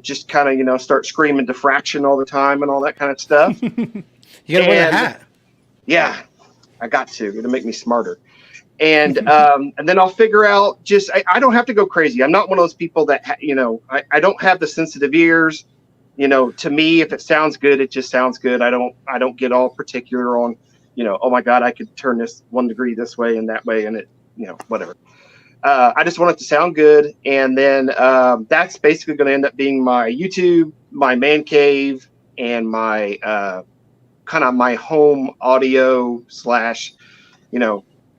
[SPEAKER 3] Just kind of, start screaming diffraction all the time and all that kind of stuff.
[SPEAKER 2] You got to wear a hat.
[SPEAKER 3] Yeah, I got to. It'll make me smarter. And then I'll figure out I don't have to go crazy. I'm not one of those people that, I don't have the sensitive ears. To me, if it sounds good, it just sounds good. I don't get all particular on, oh my God, I could turn this 1 degree this way and that way and it, whatever. I just want it to sound good. And then that's basically going to end up being my YouTube, my man cave, and my kind of my home audio /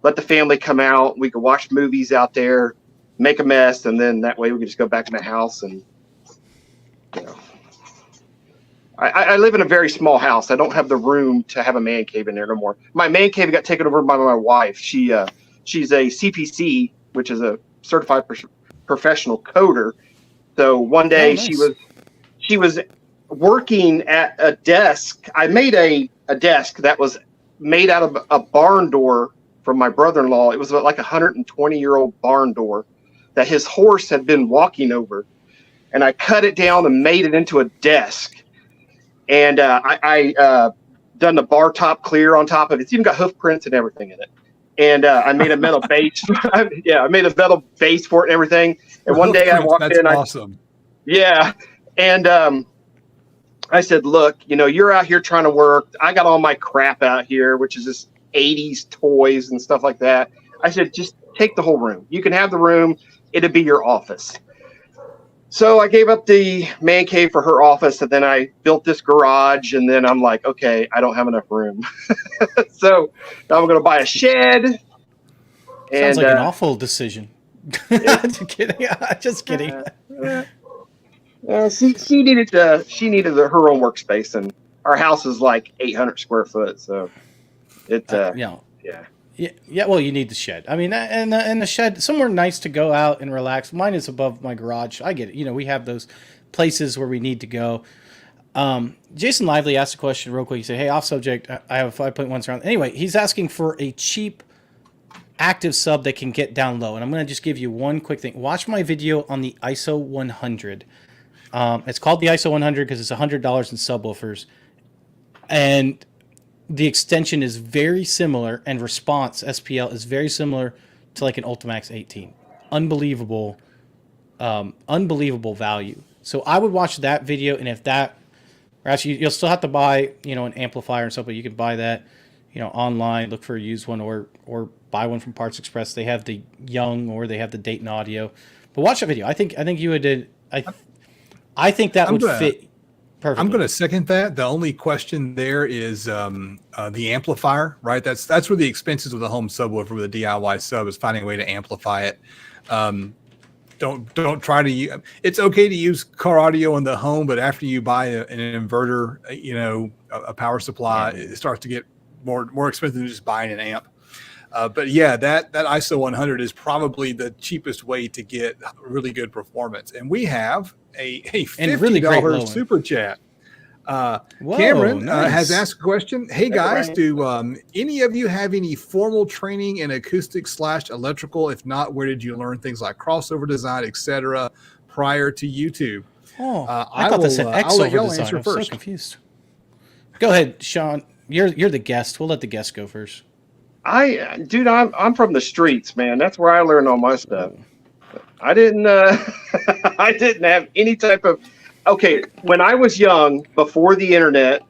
[SPEAKER 3] let the family come out. We can watch movies out there, make a mess, and then that way we can just go back in the house. And I live in a very small house. I don't have the room to have a man cave in there no more. My man cave got taken over by my wife. She's a CPC, which is a certified professional coder. So one day she was working at a desk. I made a desk that was made out of a barn door from my brother-in-law. It was like a 120-year-old barn door that his horse had been walking over. And I cut it down and made it into a desk. And I done the bar top clear on top of it. It's even got hoof prints and everything in it. And I made a metal base. I made a metal base for it and everything. And one day I walked in.
[SPEAKER 1] That's awesome.
[SPEAKER 3] Yeah. And I said, look, you're out here trying to work. I got all my crap out here, which is this 80s toys and stuff like that. I said, just take the whole room. You can have the room. It'll be your office. So I gave up the man cave for her office, and then I built this garage, and then I'm like, okay, I don't have enough room. So now I'm going to buy a shed.
[SPEAKER 2] Sounds like an awful decision. Just kidding. Just kidding.
[SPEAKER 3] She needed her own workspace, and our house is like 800 square foot, so it
[SPEAKER 2] Yeah, well, you need the shed. I mean, and the shed, somewhere nice to go out and relax. Mine is above my garage. I get it. We have those places where we need to go. Jason Lively asked a question real quick. He said, hey, off subject, I have a 5.1 surround. Anyway, he's asking for a cheap active sub that can get down low. And I'm going to just give you one quick thing. Watch my video on the ISO 100. It's called the ISO 100 because it's $100 in subwoofers. And the extension is very similar, and response SPL is very similar to like an Ultimax 18. Unbelievable value. So I would watch that video, and if that, or actually you'll still have to buy, an amplifier and stuff, but you can buy that, online, look for a used one, or buy one from Parts Express. They have the Young or they have the Dayton Audio. But watch that video. I think you would. I think that would fit. Perfect.
[SPEAKER 1] I'm going to second that. The only question there is the amplifier, right? That's where the expenses with a home subwoofer with a DIY sub is finding a way to amplify it. Don't try to use. It's okay to use car audio in the home, but after you buy an inverter, a power supply, it starts to get more expensive than just buying an amp. But yeah, that ISO 100 is probably the cheapest way to get really good performance. And we have a
[SPEAKER 2] And really great
[SPEAKER 1] $50
[SPEAKER 2] low end.
[SPEAKER 1] super chat.
[SPEAKER 2] Whoa,
[SPEAKER 1] Cameron has
[SPEAKER 2] nice.
[SPEAKER 1] asked a question. Hey guys, do any of you have any formal training in acoustics / electrical? If not, where did you learn things like crossover design, etc., prior to YouTube?
[SPEAKER 2] Oh, I thought this said
[SPEAKER 1] I'll let
[SPEAKER 2] X-over
[SPEAKER 1] y'all
[SPEAKER 2] design.
[SPEAKER 1] answer
[SPEAKER 2] I'm
[SPEAKER 1] first.
[SPEAKER 2] so confused. Go ahead, Sean. You're the guest. We'll let the guest go first.
[SPEAKER 3] I'm from the streets, man. That's where I learned all my stuff. I didn't I didn't have any type of okay, when I was young, before the internet,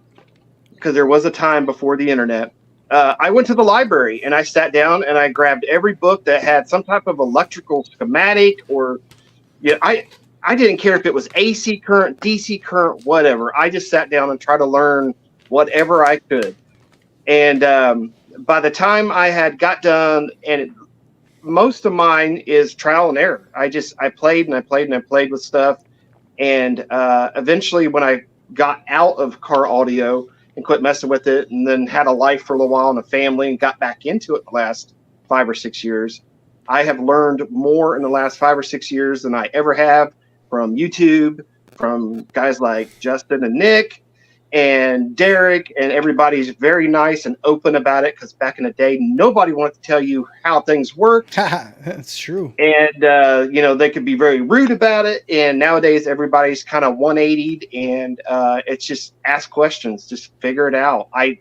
[SPEAKER 3] because there was a time before the internet, I went to the library and I sat down and I grabbed every book that had some type of electrical schematic or I didn't care if it was AC current, DC current, whatever. I just sat down and tried to learn whatever I could. And by the time I had got done, most of mine is trial and error. I played and I played and I played with stuff. And eventually, when I got out of car audio and quit messing with it, and then had a life for a little while and a family, and got back into it the last 5 or 6 years, I have learned more in the last 5 or 6 years than I ever have from YouTube, from guys like Justin and Nick and Derek, and everybody's very nice and open about it, because back in the day, nobody wanted to tell you how things worked.
[SPEAKER 2] That's true.
[SPEAKER 3] And they could be very rude about it. And nowadays, everybody's kind of 180'd, and it's just ask questions, just figure it out. I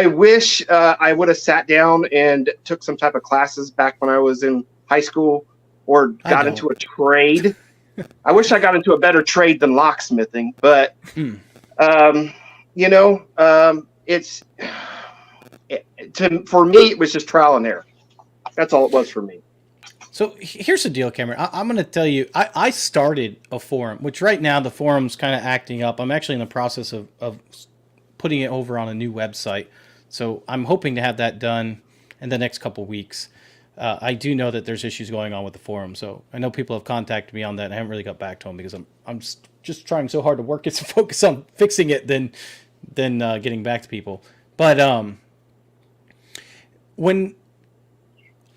[SPEAKER 3] wish I would have sat down and took some type of classes back when I was in high school, or got into a trade. I wish I got into a better trade than locksmithing, but for me, it was just trial and error. That's all it was for me.
[SPEAKER 2] So here's the deal, Cameron. I'm going to tell you, I started a forum, which right now the forum's kind of acting up. I'm actually in the process of putting it over on a new website. So I'm hoping to have that done in the next couple of weeks. I do know that there's issues going on with the forum. So I know people have contacted me on that, and I haven't really got back to them because I'm just trying so hard to work it to focus on fixing it than getting back to people. But when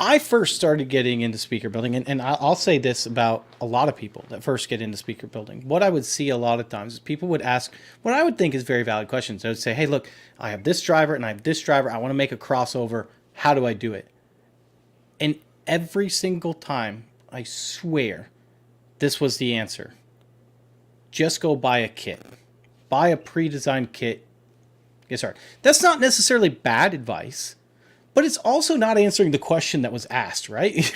[SPEAKER 2] I first started getting into speaker building, and I'll say this about a lot of people that first get into speaker building, what I would see a lot of times is people would ask what I would think is very valid questions. They would say, hey, look, I have this driver and I have this driver. I want to make a crossover. How do I do it? And every single time, I swear, this was the answer. Just go buy a kit. Buy a pre-designed kit. Get started. That's not necessarily bad advice, but it's also not answering the question that was asked, right?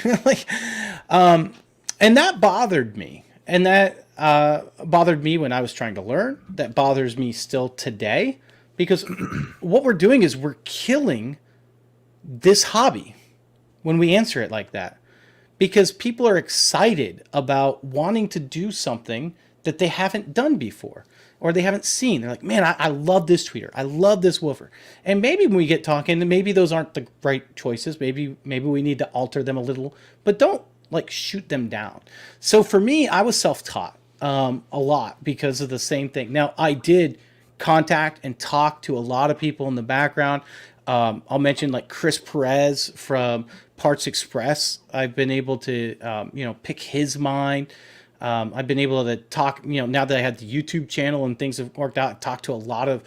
[SPEAKER 2] And that bothered me. And that bothered me when I was trying to learn. That bothers me still today, because what we're doing is we're killing this hobby when we answer it like that, because people are excited about wanting to do something that they haven't done before or they haven't seen. They're like, man, I love this tweeter. I love this woofer. And maybe when we get talking, maybe those aren't the right choices. Maybe we need to alter them a little, but don't like shoot them down. So for me, I was self-taught a lot because of the same thing. Now, I did contact and talk to a lot of people in the background. I'll mention like Chris Perez from Parts Express. I've been able to, pick his mind. I've been able to talk, now that I had the YouTube channel and things have worked out, talk to a lot of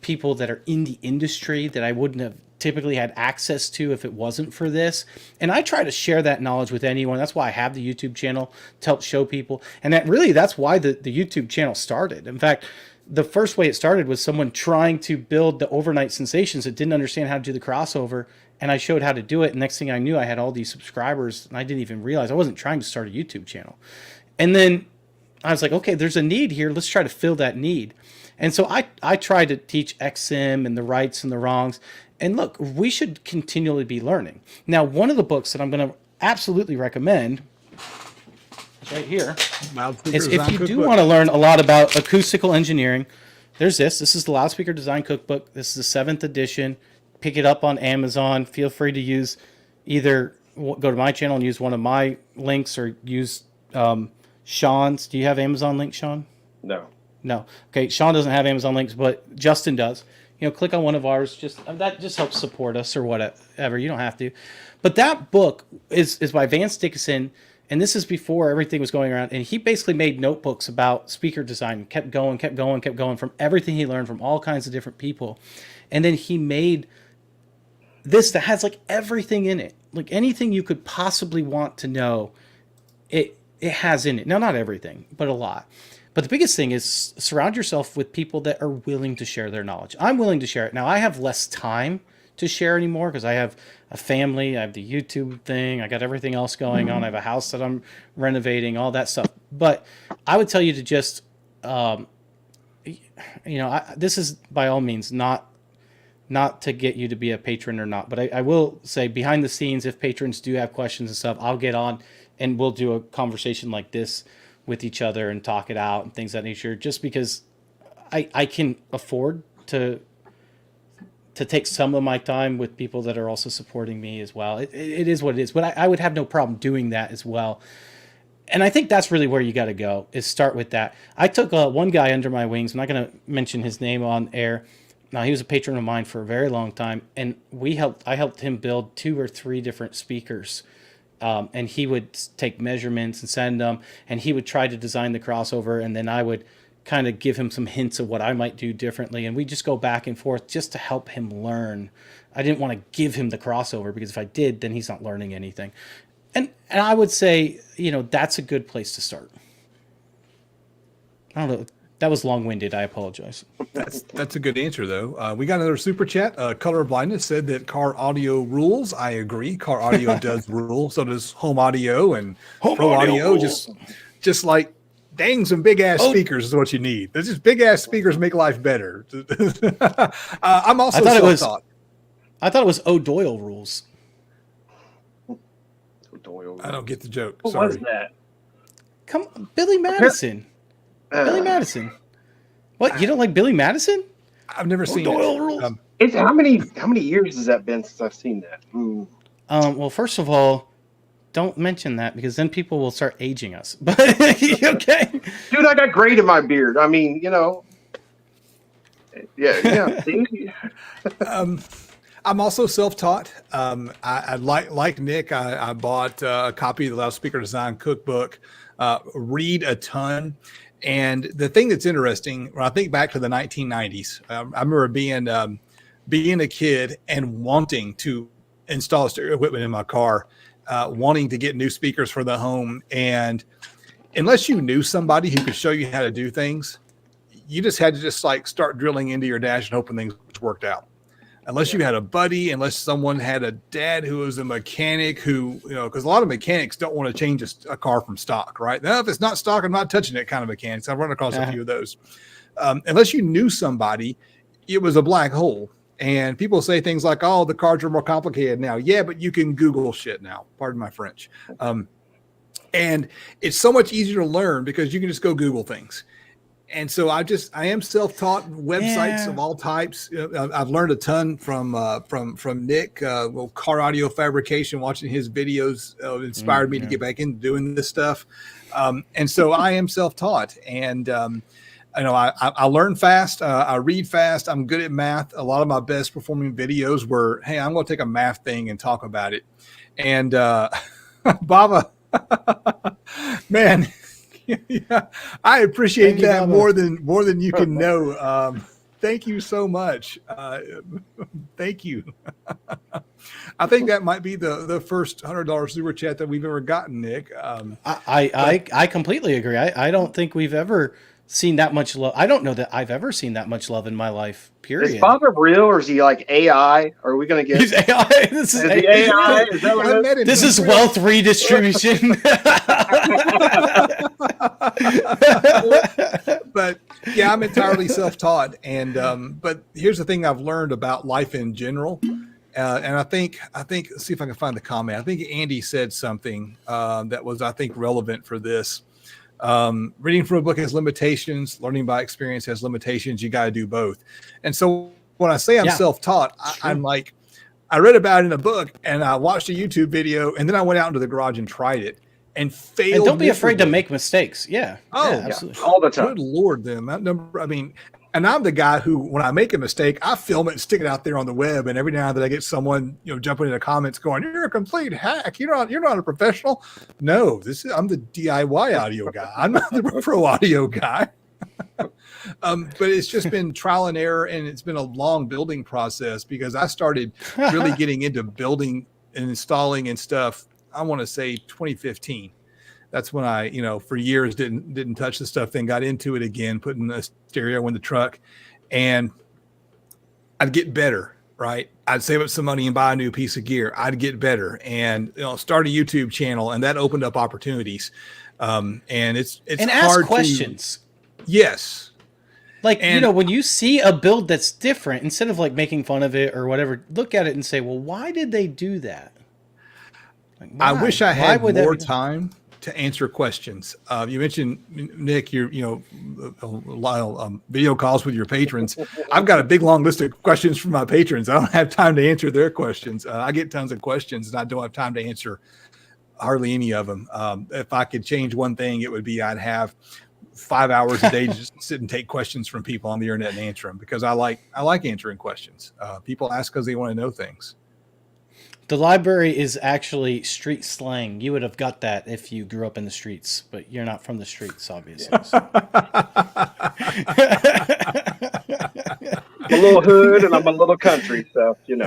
[SPEAKER 2] people that are in the industry that I wouldn't have typically had access to if it wasn't for this. And I try to share that knowledge with anyone. That's why I have the YouTube channel, to help show people. And that's why the YouTube channel started. In fact, the first way it started was someone trying to build the overnight sensations that didn't understand how to do the crossover. And I showed how to do it. And next thing I knew, I had all these subscribers, and I didn't even realize I wasn't trying to start a YouTube channel. And then I was like, okay, there's a need here. Let's try to fill that need. And so I tried to teach XSIM and the rights and the wrongs. And look, we should continually be learning. Now, one of the books that I'm going to absolutely recommend is right here. It's if you do want to learn a lot about acoustical engineering, there's this. This is the Loudspeaker Design Cookbook. This is the 7th edition. Pick it up on Amazon. Feel free to use either go to my channel and use one of my links, or use Sean's. Do you have Amazon links, Sean?
[SPEAKER 3] No.
[SPEAKER 2] Okay, Sean doesn't have Amazon links, but Justin does. click on one of ours. Just that just helps support us or whatever. You don't have to. But that book is by Vance Dickinson, and this is before everything was going around. And he basically made notebooks about speaker design, kept going from everything he learned from all kinds of different people. And then he made this that has like everything in it, like anything you could possibly want to know. It has in it. Now, not everything, but a lot. But the biggest thing is surround yourself with people that are willing to share their knowledge. I'm willing to share it. Now, I have less time to share anymore because I have a family, I have the YouTube thing, I got everything else going on, I have a house that I'm renovating, all that stuff. But I would tell you to just, this is by all means not to get you to be a patron or not, but I will say behind the scenes, if patrons do have questions and stuff, I'll get on and we'll do a conversation like this with each other and talk it out and things of that nature, just because I can afford to take some of my time with people that are also supporting me as well. It is what it is, but I would have no problem doing that as well. And I think that's really where you got to go, is start with that. I took one guy under my wings. I'm not going to mention his name on air. Now, he was a patron of mine for a very long time, and I helped him build 2 or 3 different speakers. And he would take measurements and send them, and he would try to design the crossover, and then I would kind of give him some hints of what I might do differently, and we just go back and forth just to help him learn. I didn't want to give him the crossover, because if I did, then he's not learning anything. And I would say, that's a good place to start. I don't know. That was long-winded. I apologize.
[SPEAKER 1] That's a good answer, though. We got another super chat. Color Blindness said that car audio rules. I agree. Car audio does rule. So does home audio and pro audio. Just like, dang, some big ass speakers is what you need. There's just big ass speakers make life better. I'm also self-taught.
[SPEAKER 2] I thought it was O'Doyle rules.
[SPEAKER 3] O'Doyle.
[SPEAKER 1] I don't get the joke.
[SPEAKER 3] What
[SPEAKER 1] Sorry.
[SPEAKER 3] was that?
[SPEAKER 2] Come on, Billy Madison. Billy Madison. What? You don't like Billy Madison?
[SPEAKER 1] I've never seen
[SPEAKER 2] Doyle rules.
[SPEAKER 3] It's how many years has that been since I've seen that?
[SPEAKER 2] Well, first of all, don't mention that, because then people will start aging us. But okay,
[SPEAKER 3] dude, I got gray in my beard. I mean, yeah.
[SPEAKER 1] I'm also self-taught. I like Nick. I bought a copy of the Loudspeaker Design Cookbook. Read a ton. And the thing that's interesting, when I think back to the 1990s, I remember being a kid and wanting to install stereo equipment in my car, wanting to get new speakers for the home. And unless you knew somebody who could show you how to do things, you just had to start drilling into your dash and hoping things worked out. Unless you had a buddy, unless someone had a dad who was a mechanic who, because a lot of mechanics don't want to change a car from stock, right? Now, if it's not stock, I'm not touching it kind of mechanics. I've run across a few of those. Unless you knew somebody, it was a black hole. And people say things like, oh, the cars are more complicated now. Yeah, but you can Google shit now. Pardon my French. And it's so much easier to learn because you can just go Google things. And so I am self-taught, websites of all types. I've learned a ton from Nick. Car audio fabrication, watching his videos inspired me to get back into doing this stuff. And so I am self-taught, and I learn fast. I read fast. I'm good at math. A lot of my best performing videos were, hey, I'm going to take a math thing and talk about it. And Baba, man. Yeah, I appreciate that more than you can know. Thank you so much. Thank you. I think that might be the first $100 super chat that we've ever gotten, Nick.
[SPEAKER 2] I completely agree. I don't think we've ever seen that much love. I don't know that I've ever seen that much love in my life. Period.
[SPEAKER 3] Is Bob real, or is he like AI? Are we going to get?
[SPEAKER 2] He's AI. This is AI.
[SPEAKER 3] Is that what it is?
[SPEAKER 2] This is wealth redistribution.
[SPEAKER 1] But yeah, I'm entirely self-taught, and but here's the thing I've learned about life in general, and I think let's see if I can find the comment. I think Andy said something that was, I think, relevant for this. Reading from a book has limitations. Learning by experience has limitations. You got to do both. And so when I say I'm self-taught, I'm like, I read about it in a book and I watched a YouTube video and then I went out into the garage and tried it and failed.
[SPEAKER 2] And don't be afraid to make mistakes. Yeah.
[SPEAKER 1] Oh,
[SPEAKER 2] yeah, absolutely.
[SPEAKER 3] All the time.
[SPEAKER 1] Good Lord, then that number. I mean, And I'm the guy who, when I make a mistake, I film it and stick it out there on the web. And every now and then I get someone, jumping in the comments going, "You're a complete hack. You're not a professional." No, I'm the DIY audio guy. I'm not the pro audio guy. But it's just been trial and error, and it's been a long building process because I started really getting into building and installing and stuff. I want to say 2015. That's when I, for years didn't touch the stuff, then got into it again, putting a stereo in the truck, and I'd get better, right? I'd save up some money and buy a new piece of gear. I'd get better and start a YouTube channel, and that opened up opportunities. And it's
[SPEAKER 2] and
[SPEAKER 1] hard
[SPEAKER 2] ask questions.
[SPEAKER 1] Yes.
[SPEAKER 2] Like, when you see a build that's different, instead of like making fun of it or whatever, look at it and say, well, why did they do that? Like,
[SPEAKER 1] I wish I had more time to answer questions. You mentioned, Nick, your a lot of video calls with your patrons. I've got a big long list of questions from my patrons. I don't have time to answer their questions. I get tons of questions, and I don't have time to answer hardly any of them. If I could change one thing, it would be I'd have 5 hours a day to just sit and take questions from people on the internet and answer them, because I like answering questions. People ask because they want to know things.
[SPEAKER 2] The library is actually street slang. You would have got that if you grew up in the streets, but you're not from the streets, obviously. So.
[SPEAKER 3] I'm a little hood and I'm a little country, so
[SPEAKER 2] You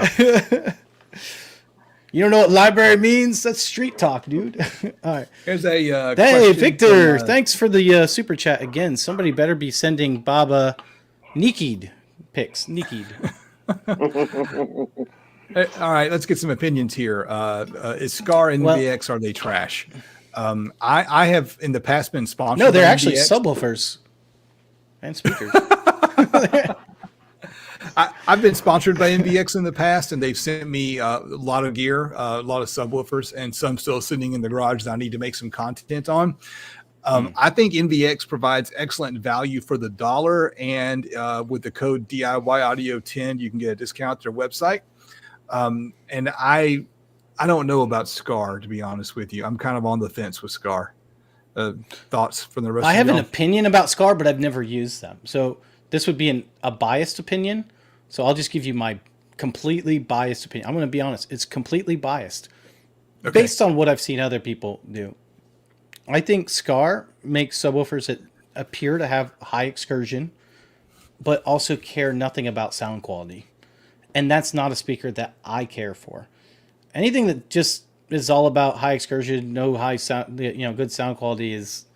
[SPEAKER 2] don't know what library means? That's street talk, dude. All right.
[SPEAKER 1] Here's a
[SPEAKER 2] hey, Victor, thanks for the super chat again. Somebody better be sending Baba Nikid pics. Nikid.
[SPEAKER 1] All right, let's get some opinions here. Is Scar and NVX, are they trash? I have in the past been sponsored.
[SPEAKER 2] No, they're actually subwoofers and speakers.
[SPEAKER 1] I've been sponsored by NVX in the past, and they've sent me a lot of gear, a lot of subwoofers, and some still sitting in the garage that I need to make some content on. I think NVX provides excellent value for the dollar, and with the code DIY Audio 10, you can get a discount at their website. And I don't know about Scar, to be honest with you. I'm kind of on the fence with Scar. Thoughts from the rest of
[SPEAKER 2] I have
[SPEAKER 1] y'all?
[SPEAKER 2] an opinion about Scar, but I've never used them. So this would be a biased opinion. So I'll just give you my completely biased opinion. I'm going to be honest. It's completely biased based on what I've seen other people do. I think Scar makes subwoofers that appear to have high excursion, but also care nothing about sound quality. And that's not a speaker that I care for. Anything that just is all about high excursion, no high sound, good sound quality is,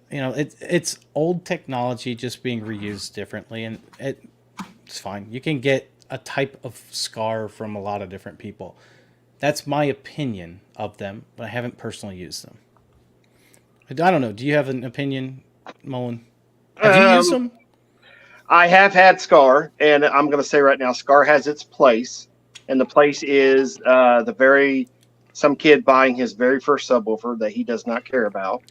[SPEAKER 2] it's old technology just being reused differently, and it's fine. You can get a type of Scar from a lot of different people. That's my opinion of them, but I haven't personally used them. I don't know. Do you have an opinion, Mullin? Have you used them?
[SPEAKER 3] I have had Scar, and I'm going to say right now, Scar has its place, and the place is some kid buying his very first subwoofer that he does not care about.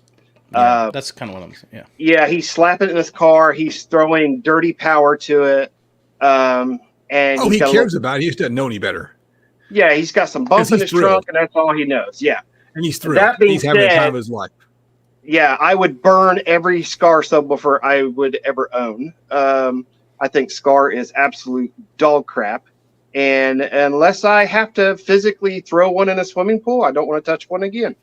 [SPEAKER 2] Yeah, that's kind of what I'm saying. Yeah.
[SPEAKER 3] Yeah, he's slapping it in his car. He's throwing dirty power to it. And
[SPEAKER 1] he cares about it. He just doesn't know any better.
[SPEAKER 3] Yeah, he's got some bumps in his trunk, and that's all he knows. Yeah.
[SPEAKER 1] And he's thrilled. He's having the time of his life.
[SPEAKER 3] Yeah, I would burn every Scar subwoofer I would ever own. I think Scar is absolute dog crap. And unless I have to physically throw one in a swimming pool, I don't want to touch one again.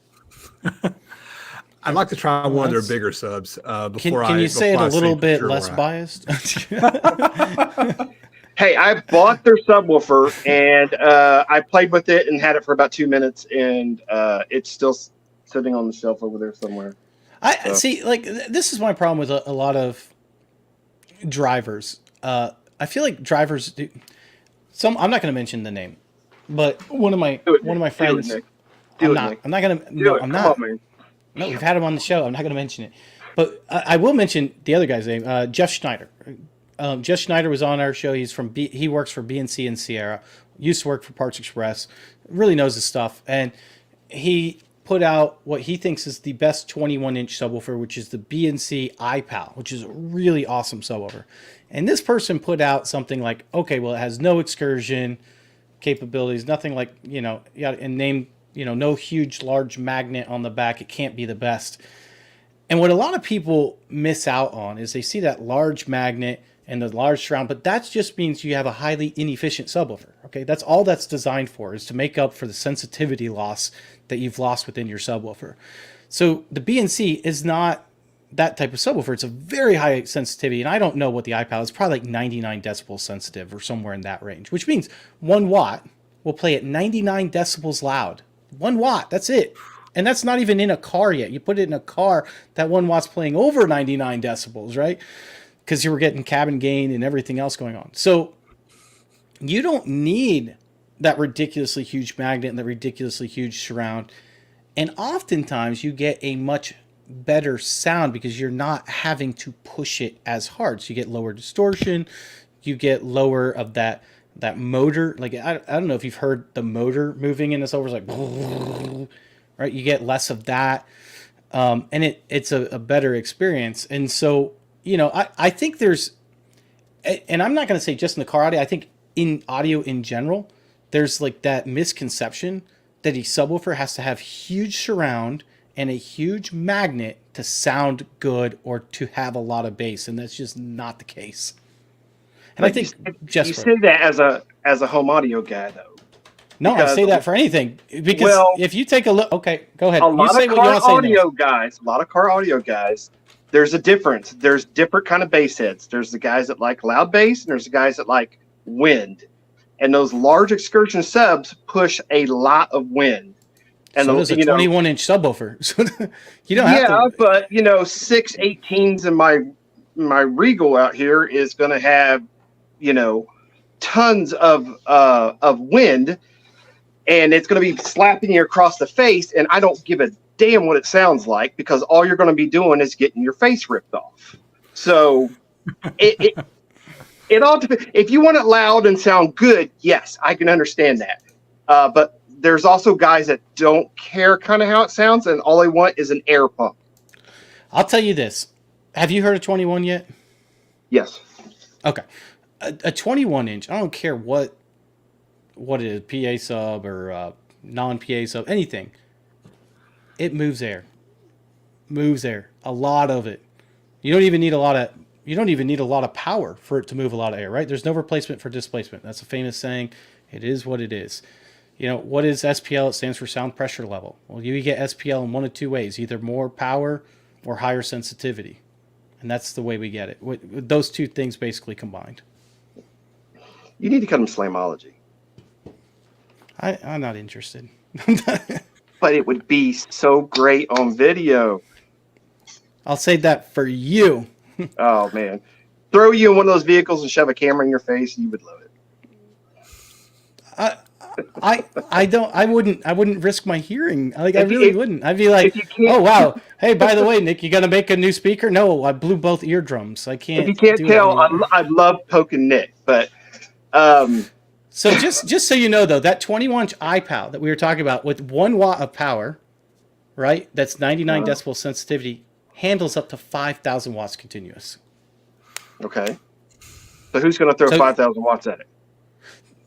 [SPEAKER 1] I'd like to try one of their bigger subs before
[SPEAKER 2] Can you say it a little bit less biased?
[SPEAKER 3] Hey, I bought their subwoofer, and I played with it and had it for about 2 minutes, and it's still sitting on the shelf over there somewhere.
[SPEAKER 2] I see. Like, this is my problem with a lot of drivers. I feel like drivers do some. I'm not going to mention the name, but one of my friends. I'm not going to. No, I'm not. No, we've had him on the show. I'm not going to mention it, but I will mention the other guy's name, Jeff Schneider. Jeff Schneider was on our show. He works for BNC and Sierra. Used to work for Parts Express. Really knows his stuff, and he put out what he thinks is the best 21-inch subwoofer, which is the BNC iPal, which is a really awesome subwoofer. And this person put out something like, okay, well, it has no excursion capabilities, nothing like, and name, no huge, large magnet on the back. It can't be the best. And what a lot of people miss out on is they see that large magnet and the large surround, but that just means you have a highly inefficient subwoofer. Okay, that's all that's designed for, is to make up for the sensitivity loss that you've lost within your subwoofer. So the BNC is not that type of subwoofer. It's a very high sensitivity, and I don't know what the iPal is. Probably like 99 decibels sensitive or somewhere in that range, which means 1 watt will play at 99 decibels loud. 1 watt, that's it. And that's not even in a car yet. You put it in a car, that 1 watt's playing over 99 decibels, right? Because you were getting cabin gain and everything else going on. So you don't need that ridiculously huge magnet and the ridiculously huge surround. And oftentimes you get a much better sound because you're not having to push it as hard. So you get lower distortion, you get lower of that motor. Like, I don't know if you've heard the motor moving in this over, it's like, right? You get less of that. And it's a better experience. And so, you know, I think there's, and I'm not going to say just in the car audio, I think in audio in general, there's like that misconception that a subwoofer has to have huge surround and a huge magnet to sound good or to have a lot of bass, and that's just not the case. And
[SPEAKER 3] but
[SPEAKER 2] I think
[SPEAKER 3] you say that as a home audio guy, though.
[SPEAKER 2] No, I say that for anything, because if you take a look, okay, go ahead.
[SPEAKER 3] A lot of car audio guys, there's a difference. There's different kind of bass heads. There's the guys that like loud bass, and there's the guys that like wind. And those large excursion subs push a lot of wind. And
[SPEAKER 2] so does a 21-inch subwoofer. So you don't have to.
[SPEAKER 3] Yeah, but 618s in my Regal out here is going to have tons of wind, and it's going to be slapping you across the face. And I don't give a damn what it sounds like, because all you're going to be doing is getting your face ripped off. So it all depends. If you want it loud and sound good, yes, I can understand that. But there's also guys that don't care kind of how it sounds, and all they want is an air pump.
[SPEAKER 2] I'll tell you this. Have you heard of 21 yet?
[SPEAKER 3] Yes.
[SPEAKER 2] Okay. A 21-inch, I don't care what it is, PA sub or non-PA sub, anything. It moves air. Moves air. A lot of it. You don't even need a lot of power for it to move a lot of air, right? There's no replacement for displacement. That's a famous saying. It is what it is. What is SPL? It stands for sound pressure level. Well, you get SPL in one of two ways, either more power or higher sensitivity. And that's the way we get it. With those two things basically combined.
[SPEAKER 3] You need to cut them Slamology.
[SPEAKER 2] I'm not interested.
[SPEAKER 3] But it would be so great on video.
[SPEAKER 2] I'll say that for you.
[SPEAKER 3] Oh, man. Throw you in one of those vehicles and shove a camera in your face, and you would love it.
[SPEAKER 2] I wouldn't risk my hearing. I really wouldn't. I'd be like, oh wow, hey, by the way, Nick, you gonna make a new speaker? No, I blew both eardrums. I can't.
[SPEAKER 3] If you can't tell, I love poking Nick, but
[SPEAKER 2] so just so you know, though, that 21-inch iPal that we were talking about with 1 watt of power, right? That's 99 decibel sensitivity, handles up to 5,000 watts continuous.
[SPEAKER 3] Okay. So who's gonna throw 5,000 watts at it?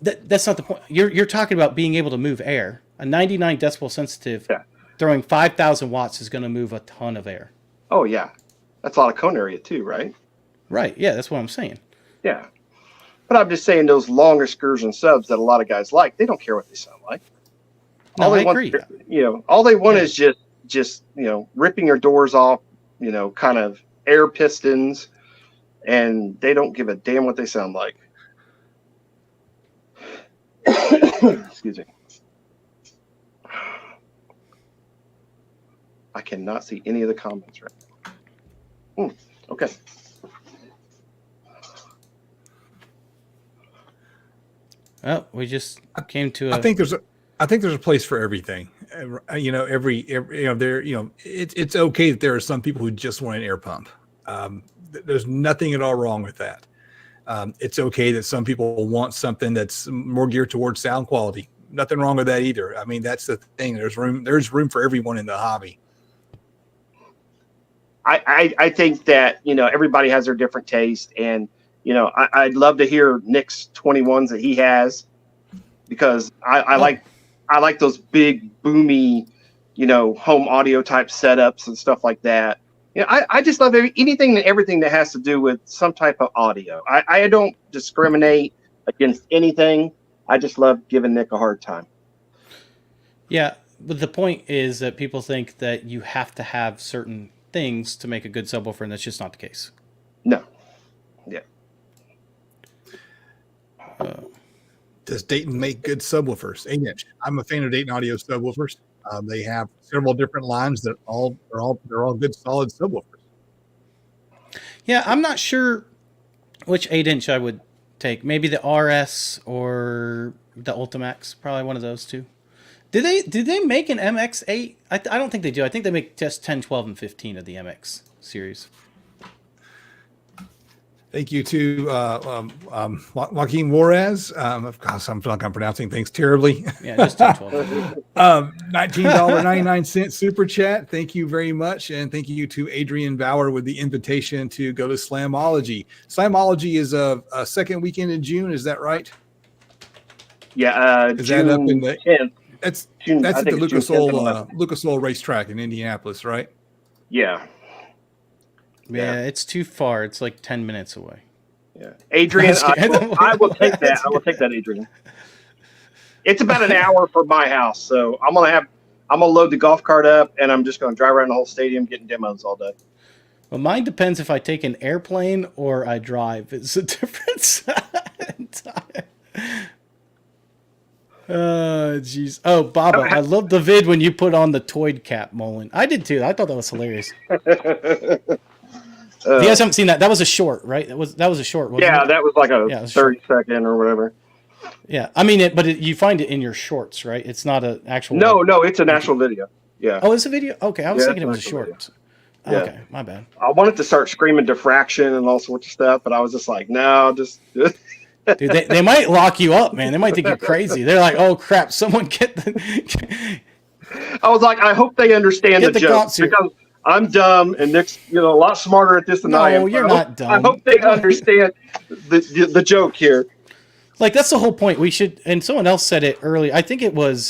[SPEAKER 2] That's not the point. You're talking about being able to move air. A 99 decibel sensitive, throwing 5,000 watts is going to move a ton of air.
[SPEAKER 3] Oh, yeah. That's a lot of cone area too, right?
[SPEAKER 2] Right. Yeah, that's what I'm saying.
[SPEAKER 3] Yeah. But I'm just saying those long excursion subs that a lot of guys like, they don't care what they sound like.
[SPEAKER 2] No, I agree.
[SPEAKER 3] All they want is just ripping your doors off, kind of air pistons, and they don't give a damn what they sound like. Excuse me. I cannot see any of the comments right now. Okay.
[SPEAKER 2] Well, we just came to.
[SPEAKER 1] I think there's a place for everything. It's okay that there are some people who just want an air pump. There's nothing at all wrong with that. It's okay that some people want something that's more geared towards sound quality. Nothing wrong with that either. I mean, that's the thing. There's room for everyone in the hobby.
[SPEAKER 3] I think that, everybody has their different taste, and, I'd love to hear Nick's 21s that he has, because I like those big boomy, home audio type setups and stuff like that. Yeah, I just love anything and everything that has to do with some type of audio. I don't discriminate against anything. I just love giving Nick a hard time.
[SPEAKER 2] Yeah, but the point is that people think that you have to have certain things to make a good subwoofer, and that's just not the case.
[SPEAKER 3] No. Yeah.
[SPEAKER 1] Does Dayton make good subwoofers? 8-inch. I'm a fan of Dayton Audio subwoofers. They have several different lines that they're all good solid subwoofers.
[SPEAKER 2] Yeah, I'm not sure which 8-inch I would take. Maybe the RS or the Ultimax. Probably one of those two. Did they make an MX8? I don't think they do. I think they make just 10, 12, and 15 of the MX series.
[SPEAKER 1] Thank you to Joaquin Juarez. Gosh, I feel like I'm pronouncing things terribly.
[SPEAKER 2] Yeah, just 10, 12.
[SPEAKER 1] $19.99 super chat. Thank you very much. And thank you to Adrian Bauer with the invitation to go to Slamology. Slamology is a second weekend in June. Is that right?
[SPEAKER 3] Yeah.
[SPEAKER 1] Is
[SPEAKER 3] June
[SPEAKER 1] that up in the
[SPEAKER 3] 10th.
[SPEAKER 1] That's
[SPEAKER 3] June,
[SPEAKER 1] at the Lucas
[SPEAKER 3] June 10th and
[SPEAKER 1] Oil Lucas Oil racetrack in Indianapolis, right?
[SPEAKER 3] Yeah.
[SPEAKER 2] Yeah, it's too far. It's like 10 minutes away.
[SPEAKER 3] Yeah. Adrian, I will take that. I will take that, Adrian. It's about an hour from my house, so I'm gonna load the golf cart up and I'm just gonna drive around the whole stadium getting demos all day.
[SPEAKER 2] Well, mine depends if I take an airplane or I drive. It's a difference. Jeez. Oh, Baba, I love the vid when you put on the toy cap, Mullin. I did too. I thought that was hilarious. If you guys haven't seen that, that was a short, right? That was a short, wasn't it?
[SPEAKER 3] That was like a 30-second or whatever.
[SPEAKER 2] Yeah, I mean but you find it in your shorts, right? It's not an actual.
[SPEAKER 3] No, it's an actual video. Yeah.
[SPEAKER 2] Oh, it's a video. Okay, I was thinking it was a short.
[SPEAKER 3] Yeah.
[SPEAKER 2] Okay, my bad.
[SPEAKER 3] I wanted to start screaming diffraction and all sorts of stuff, but I was just like, no, just.
[SPEAKER 2] Dude, they might lock you up, man. They might think you're crazy. They're like, oh crap, someone get the.
[SPEAKER 3] I was like, I hope they understand the joke because I'm dumb and Nick's a lot smarter at this than I am.
[SPEAKER 2] No, you're not dumb.
[SPEAKER 3] I hope they understand the joke here.
[SPEAKER 2] Like that's the whole point. We should, and someone else said it earlier. I think it was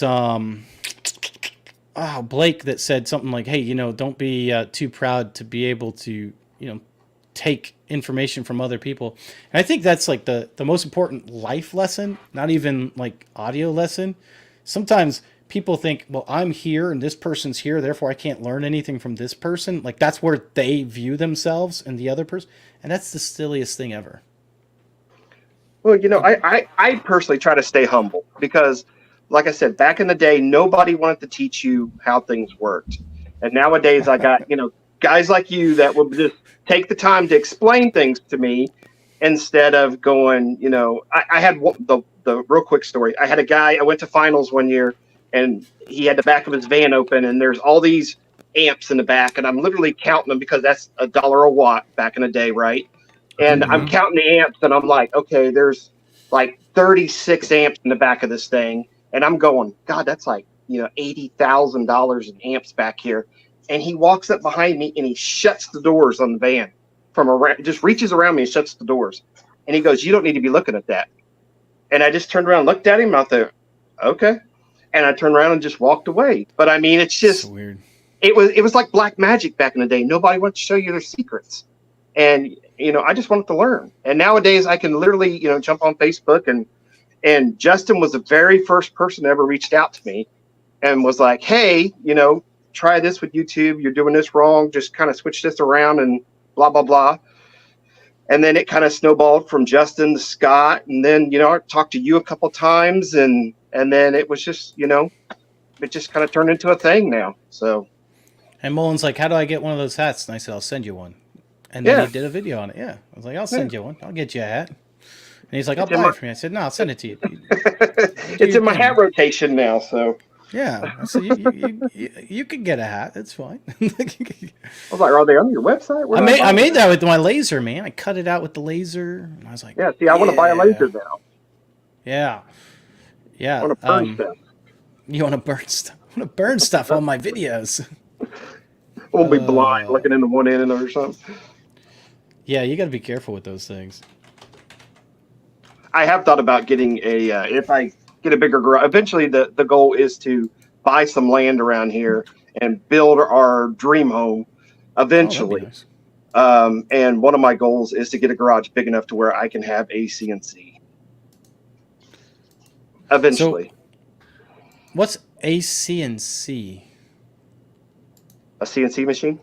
[SPEAKER 2] Blake that said something like, "Hey, don't be too proud to be able to, take information from other people." And I think that's like the most important life lesson, not even like audio lesson. Sometimes people think, well, I'm here and this person's here, therefore I can't learn anything from this person. Like that's where they view themselves and the other person. And that's the silliest thing ever.
[SPEAKER 3] Well, I personally try to stay humble because, like I said, back in the day, nobody wanted to teach you how things worked. And nowadays I got, guys like you that will just take the time to explain things to me instead of going, I had the real quick story. I had a guy, I went to finals one year and he had the back of his van open and there's all these amps in the back and I'm literally counting them because that's $1 a watt back in the day, right? And I'm counting the amps and I'm like, okay, there's like 36 amps in the back of this thing. And I'm going, God, that's like, $80,000 in amps back here. And he walks up behind me and he shuts the doors on the van from around, just reaches around me and shuts the doors. And he goes, you don't need to be looking at that. And I just turned around and looked at him out there. Okay. And I turned around and just walked away. But I mean, it's just
[SPEAKER 2] so weird. It
[SPEAKER 3] was like black magic back in the day. Nobody wanted to show you their secrets. And, I just wanted to learn. And nowadays I can literally, jump on Facebook and Justin was the very first person that ever reached out to me and was like, hey, try this with YouTube. You're doing this wrong. Just kind of switch this around and blah, blah, blah. And then it kind of snowballed from Justin to Scott. And then, I talked to you a couple times and then it was just, it just kind of turned into a thing now. So.
[SPEAKER 2] And Mullin's like, how do I get one of those hats? And I said, I'll send you one. And then he did a video on it. Yeah. I was like, I'll send you one. I'll get you a hat. And he's like, I'll buy it for me. I said, no, I'll send it to you.
[SPEAKER 3] It's in my hat rotation now, so.
[SPEAKER 2] Yeah. I said, you can get a hat. It's fine.
[SPEAKER 3] I was like, are they on your website?
[SPEAKER 2] I made that with my laser, man. I cut it out with the laser. And I was like,
[SPEAKER 3] yeah, see, I want to buy a laser now.
[SPEAKER 2] Yeah. Yeah.
[SPEAKER 3] I want to burn stuff.
[SPEAKER 2] You want to burn stuff? I want to burn stuff on my videos.
[SPEAKER 3] We'll be blind looking into one end or something.
[SPEAKER 2] Yeah, you got to be careful with those things.
[SPEAKER 3] I have thought about getting if I get a bigger garage, eventually the goal is to buy some land around here and build our dream home
[SPEAKER 2] Oh, that'd be
[SPEAKER 3] eventually.
[SPEAKER 2] nice.
[SPEAKER 3] And one of my goals is to get a garage big enough to where I can have a CNC
[SPEAKER 2] So,
[SPEAKER 3] eventually.
[SPEAKER 2] what's a CNC?
[SPEAKER 3] A CNC machine?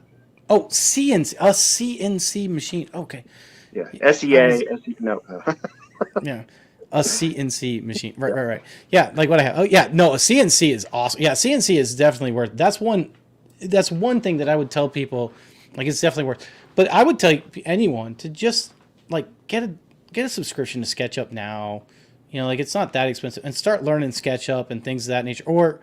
[SPEAKER 2] Oh, CNC, a CNC machine. Okay.
[SPEAKER 3] Yeah.
[SPEAKER 2] I was,
[SPEAKER 3] No.
[SPEAKER 2] yeah, a CNC machine. Right, right, right. Yeah, like what I have. Oh, yeah, no, a CNC is awesome. Yeah, CNC is definitely worth. That's one thing that I would tell people. Like, it's definitely worth. But I would tell anyone to just like get a subscription to SketchUp now. You know, like it's not that expensive, and start learning SketchUp and things of that nature, or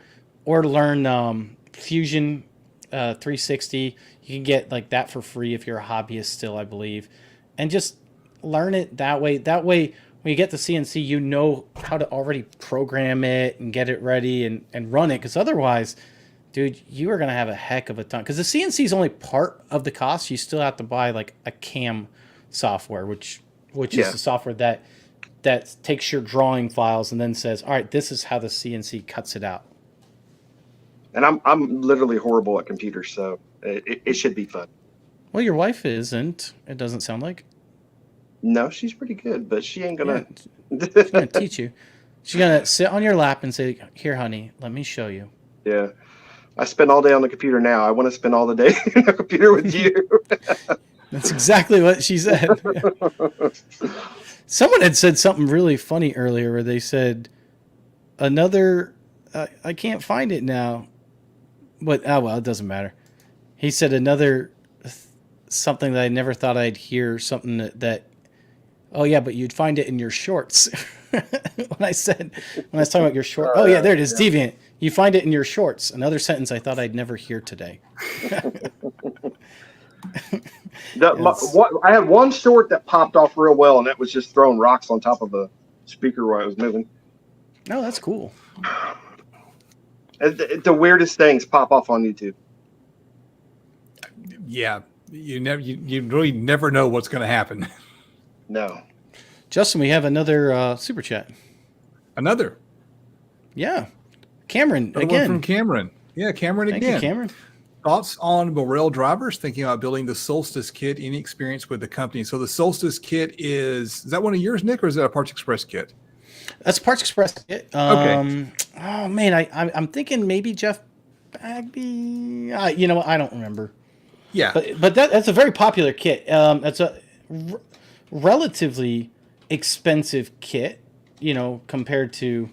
[SPEAKER 2] learn Fusion 360. You can get like that for free if you're a hobbyist still, I believe, and just learn it that way. That way, when you get the CNC, you know how to already program it and get it ready and run it. Because otherwise, dude, you are gonna have a heck of a time. Because the CNC is only part of the cost. You still have to buy like a CAM software, which is
[SPEAKER 3] Yeah.
[SPEAKER 2] the software that takes your drawing files and then says, all right, this is how the CNC cuts it out.
[SPEAKER 3] And I'm literally horrible at computers, so it should be fun.
[SPEAKER 2] Well, your wife isn't. It doesn't sound like.
[SPEAKER 3] No, she's pretty good, but she ain't
[SPEAKER 2] Yeah,
[SPEAKER 3] gonna.
[SPEAKER 2] she's gonna teach you. She's gonna sit on your lap and say, "Here, honey, let me show you."
[SPEAKER 3] Yeah. I spend all day on the computer now. I want to spend all the day on the computer with you.
[SPEAKER 2] That's exactly what she said. Someone had said something really funny earlier where they said another. I can't find it now, but oh well, it doesn't matter. He said another something that I never thought I'd hear. Something that oh yeah, but you'd find it in your shorts. when I was talking about your short. Oh yeah, there it is. Deviant. You find it in your shorts. Another sentence I thought I'd never hear today.
[SPEAKER 3] I had one short that popped off real well, and that was just throwing rocks on top of a speaker while I was moving.
[SPEAKER 2] Oh, that's cool.
[SPEAKER 3] The weirdest things pop off on YouTube.
[SPEAKER 1] Yeah, you really never know what's going to happen.
[SPEAKER 3] No.
[SPEAKER 2] Justin, we have another super chat.
[SPEAKER 1] Another.
[SPEAKER 2] Yeah. Cameron,
[SPEAKER 1] Another
[SPEAKER 2] again.
[SPEAKER 1] one from Cameron. Yeah, Cameron
[SPEAKER 2] Thank
[SPEAKER 1] again.
[SPEAKER 2] you, Cameron.
[SPEAKER 1] Thoughts on Morel drivers? Thinking about building the Solstice kit. Any experience with the company? So the Solstice kit is that one of yours, Nick, or is that a Parts Express kit?
[SPEAKER 2] That's a Parts Express kit.
[SPEAKER 1] Okay.
[SPEAKER 2] Oh man, I'm thinking maybe Jeff Bagby. You know what? I don't remember.
[SPEAKER 1] Yeah.
[SPEAKER 2] But that's a very popular kit. That's a relatively expensive kit, you know, compared to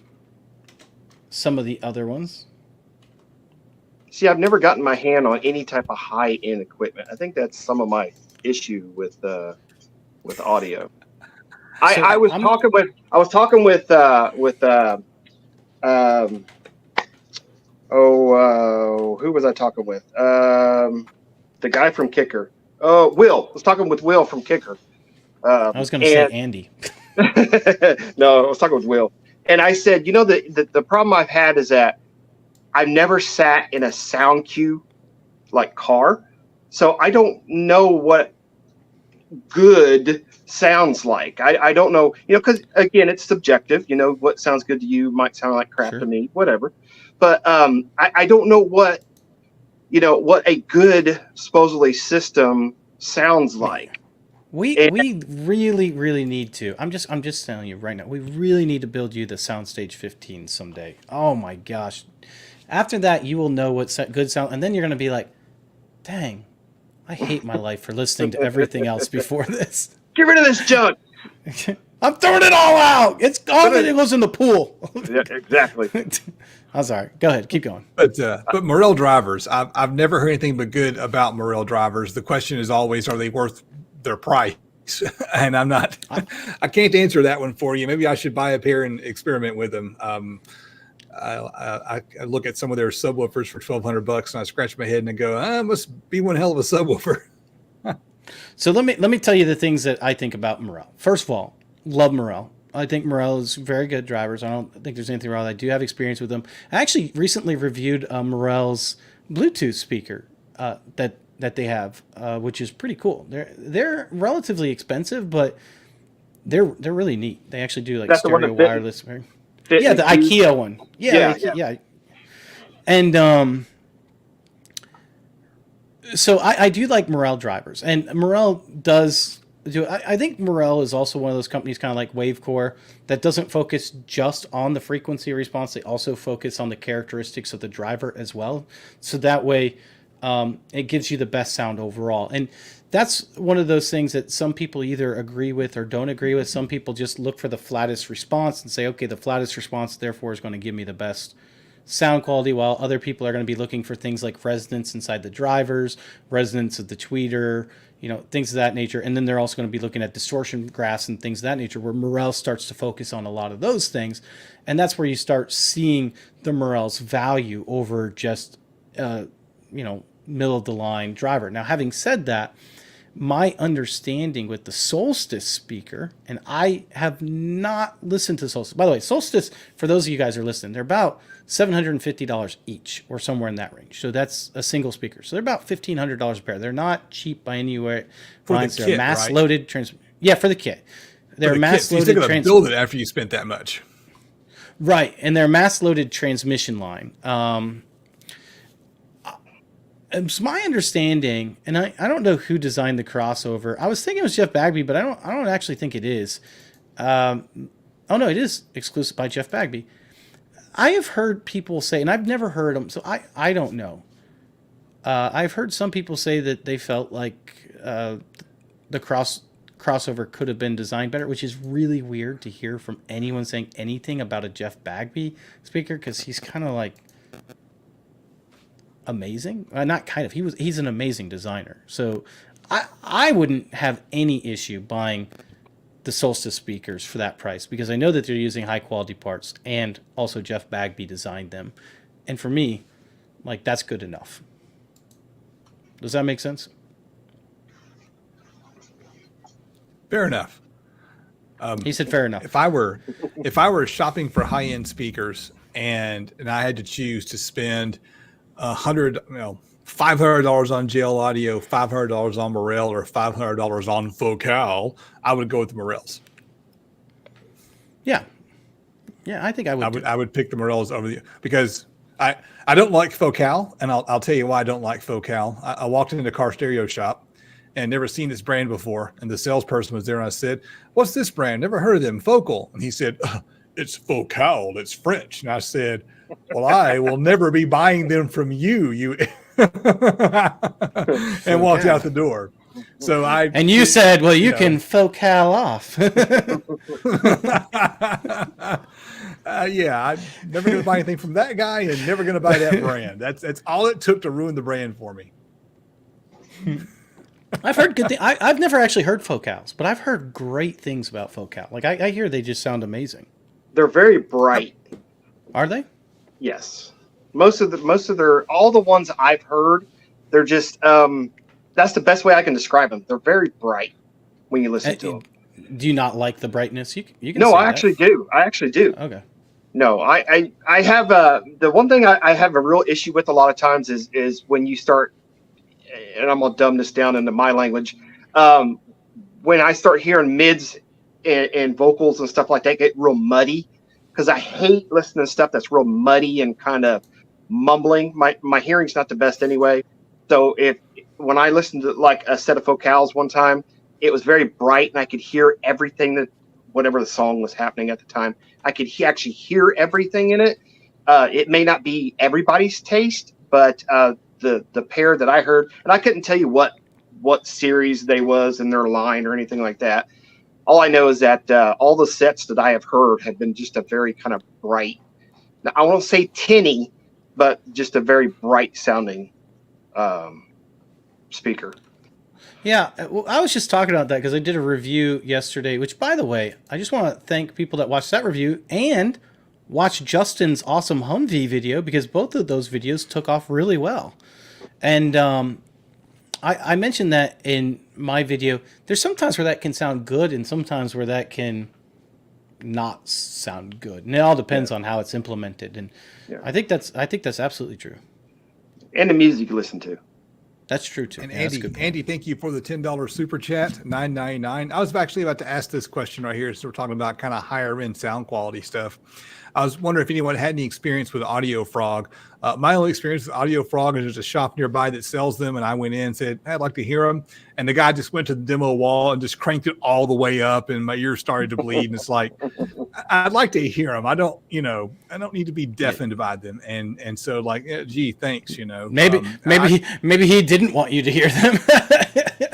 [SPEAKER 2] some of the other ones.
[SPEAKER 3] See, I've never gotten my hand on any type of high-end equipment. I think that's some of my issue with audio. I was talking with who was I talking with? The guy from Kicker. Oh, Will. I was talking with Will from Kicker.
[SPEAKER 2] I was going to say Andy.
[SPEAKER 3] No, I was talking with Will. And I said, you know, the problem I've had is that I've never sat in a sound cue like car. So I don't know what good sounds like. I don't know, you know, because again, it's subjective. You know, what sounds good to you might sound like crap to me, whatever. But I don't know what a good supposedly system sounds like.
[SPEAKER 2] We really, really need to. I'm just telling you right now. We really need to build you the Soundstage 15 someday. Oh my gosh! After that, you will know what good sound, and then you're gonna be like, "Dang, I hate my life for listening to everything else before this.
[SPEAKER 3] Get rid of this junk."
[SPEAKER 2] I'm throwing it all out. It's all it goes in the pool.
[SPEAKER 3] Yeah, exactly.
[SPEAKER 2] I'm sorry. Go ahead. Keep going.
[SPEAKER 1] But Morel drivers, I've never heard anything but good about Morel drivers. The question is always, are they worth their price? And I can't answer that one for you. Maybe I should buy a pair and experiment with them. I look at some of their subwoofers for $1,200 and I scratch my head and I go, must be one hell of a subwoofer.
[SPEAKER 2] So let me tell you the things that I think about Morel. First of all, love Morel. I think Morel is very good drivers. I don't think there's anything wrong. I do have experience with them. I actually recently reviewed Morel's Bluetooth speaker that they have, which is pretty cool. They're relatively expensive, but they're really neat. They actually do like
[SPEAKER 3] That's
[SPEAKER 2] stereo wireless. Yeah, the IKEA one. Yeah. And So I do like Morel drivers, and Morel does do. I think Morel is also one of those companies, kind of like Wavecore, that doesn't focus just on the frequency response. They also focus on the characteristics of the driver as well. So that way, it gives you the best sound overall. And that's one of those things that some people either agree with or don't agree with. Some people just look for the flattest response and say, okay, the flattest response therefore is going to give me the best sound quality, while other people are going to be looking for things like resonance inside the drivers, resonance of the tweeter, things of that nature. And then they're also going to be looking at distortion graphs and things of that nature, where Morel starts to focus on a lot of those things. And that's where you start seeing the Morel's value over just, middle of the line driver. Now, having said that, my understanding with the Solstice speaker, and I have not listened to Solstice. By the way, Solstice, for those of you guys who are listening, they're about $750 each or somewhere in that range. So that's a single speaker. So they're about $1,500 a pair. They're not cheap by anywhere.
[SPEAKER 1] For the
[SPEAKER 2] They're
[SPEAKER 1] kit,
[SPEAKER 2] mass
[SPEAKER 1] right?
[SPEAKER 2] loaded. Yeah, for the kit. They're mass
[SPEAKER 1] You're
[SPEAKER 2] loaded.
[SPEAKER 1] still going to build it after you spent that much.
[SPEAKER 2] Right, and they're mass loaded transmission line. It's my understanding, and I don't know who designed the crossover. I was thinking it was Jeff Bagby, but I don't actually think it is. Oh no, it is exclusive by Jeff Bagby. I have heard people say, and I've never heard them, so I don't know. I've heard some people say that they felt like the crossover could have been designed better, which is really weird to hear from anyone saying anything about a Jeff Bagby speaker, because he's kind of like amazing. Not kind of. He's an amazing designer. So I wouldn't have any issue buying the Solstice speakers for that price, because I know that they're using high quality parts, and also Jeff Bagby designed them. And for me, like, that's good enough. Does that make sense?
[SPEAKER 1] Fair enough.
[SPEAKER 2] He said fair enough.
[SPEAKER 1] If I were shopping for high end speakers and I had to choose to spend $500 on JL Audio, $500 on Morel, or $500 on Focal, I would go with the Morels.
[SPEAKER 2] Yeah, I think I would.
[SPEAKER 1] I would pick the Morels over because I don't like Focal, and I'll tell you why I don't like Focal. I walked into a car stereo shop and never seen this brand before, and the salesperson was there, and I said, "What's this brand? Never heard of them." Focal, and he said, "It's Focal. It's French." And I said, "Well, I will never be buying them from you." And walked out the door. So
[SPEAKER 2] you said, "Well, you can Focal off."
[SPEAKER 1] Yeah, I'm never going to buy anything from that guy, and never going to buy that brand. That's all it took to ruin the brand for me.
[SPEAKER 2] I've heard good things. I've never actually heard Focals, but I've heard great things about Focal. Like, I hear they just sound amazing.
[SPEAKER 3] They're very bright.
[SPEAKER 2] Are they?
[SPEAKER 3] Yes. Most of all the ones I've heard, they're just that's the best way I can describe them. They're very bright when you listen to them.
[SPEAKER 2] Do you not like the brightness? You can.
[SPEAKER 3] No,
[SPEAKER 2] say
[SPEAKER 3] I
[SPEAKER 2] that.
[SPEAKER 3] actually do. I actually do.
[SPEAKER 2] Okay.
[SPEAKER 3] No, I have the one thing I have a real issue with a lot of times is when you start, and I'm gonna dumb this down into my language, when I start hearing mids and vocals and stuff like that get real muddy, because I hate listening to stuff that's real muddy and kind of mumbling. My hearing's not the best anyway. So when I listened to like a set of Focals one time, it was very bright and I could hear everything that whatever the song was happening at the time. I could actually hear everything in it. It may not be everybody's taste, but the pair that I heard, and I couldn't tell you what series they was in their line or anything like that. All I know is that all the sets that I have heard have been just a very kind of bright. Now, I won't say tinny, but just a very bright sounding speaker.
[SPEAKER 2] Yeah, well, I was just talking about that because I did a review yesterday, which, by the way, I just want to thank people that watched that review and watch Justin's awesome Humvee video, because both of those videos took off really well. And I mentioned that in my video. There's sometimes where that can sound good and sometimes where that can not sound good. And it all depends on how it's implemented. And I think that's absolutely true.
[SPEAKER 3] And the music you listen to.
[SPEAKER 2] That's true too.
[SPEAKER 1] And
[SPEAKER 2] Yeah, that's a good point.
[SPEAKER 1] Andy, thank you for the $10 super chat, $9.99. I was actually about to ask this question right here. So we're talking about kind of higher end sound quality stuff. I was wondering if anyone had any experience with Audio Frog. My only experience with Audio Frog is there's a shop nearby that sells them, and I went in and said, hey, I'd like to hear them. And the guy just went to the demo wall and just cranked it all the way up, and my ears started to bleed. And it's like, I'd like to hear them. I don't need to be deafened by them. And so like, gee, thanks.
[SPEAKER 2] Maybe he didn't want you to hear them.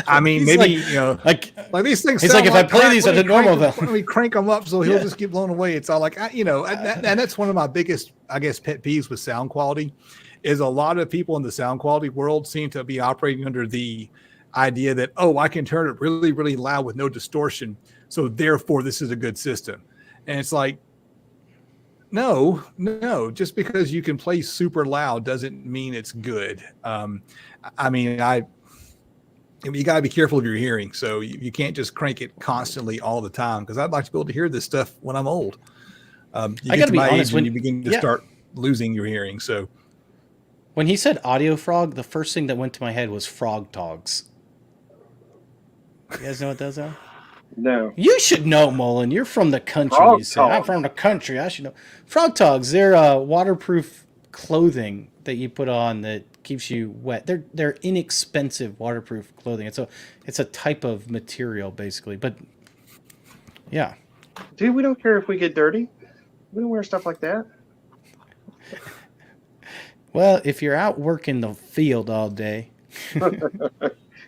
[SPEAKER 1] I mean,
[SPEAKER 2] He's
[SPEAKER 1] maybe
[SPEAKER 2] like
[SPEAKER 1] these things.
[SPEAKER 2] he's like, if I play these at a normal
[SPEAKER 1] level, when we crank them up, so he'll just get blown away. It's all like, and that's one of my biggest, I guess, pet peeves with sound quality, is a lot of people in the sound quality world seem to be operating under the idea that, oh, I can turn it really, really loud with no distortion, so therefore this is a good system. And it's like, no, just because you can play super loud doesn't mean it's good. I mean, you got to be careful of your hearing. So you can't just crank it constantly all the time, because I'd like to be able to hear this stuff when I'm old. I got to be honest, when you begin to start losing your hearing. So
[SPEAKER 2] when he said Audio Frog, the first thing that went to my head was Frog Togs. You guys know what those are?
[SPEAKER 3] No.
[SPEAKER 2] You should know, Mullin. You're from the country. You say. I'm from the country. I should know. Frog Togs, they're waterproof clothing that you put on that keeps you wet. They're inexpensive waterproof clothing. It's a type of material, basically. But yeah.
[SPEAKER 3] Dude, we don't care if we get dirty. We don't wear stuff like that.
[SPEAKER 2] Well, if you're out working the field all day.
[SPEAKER 3] Got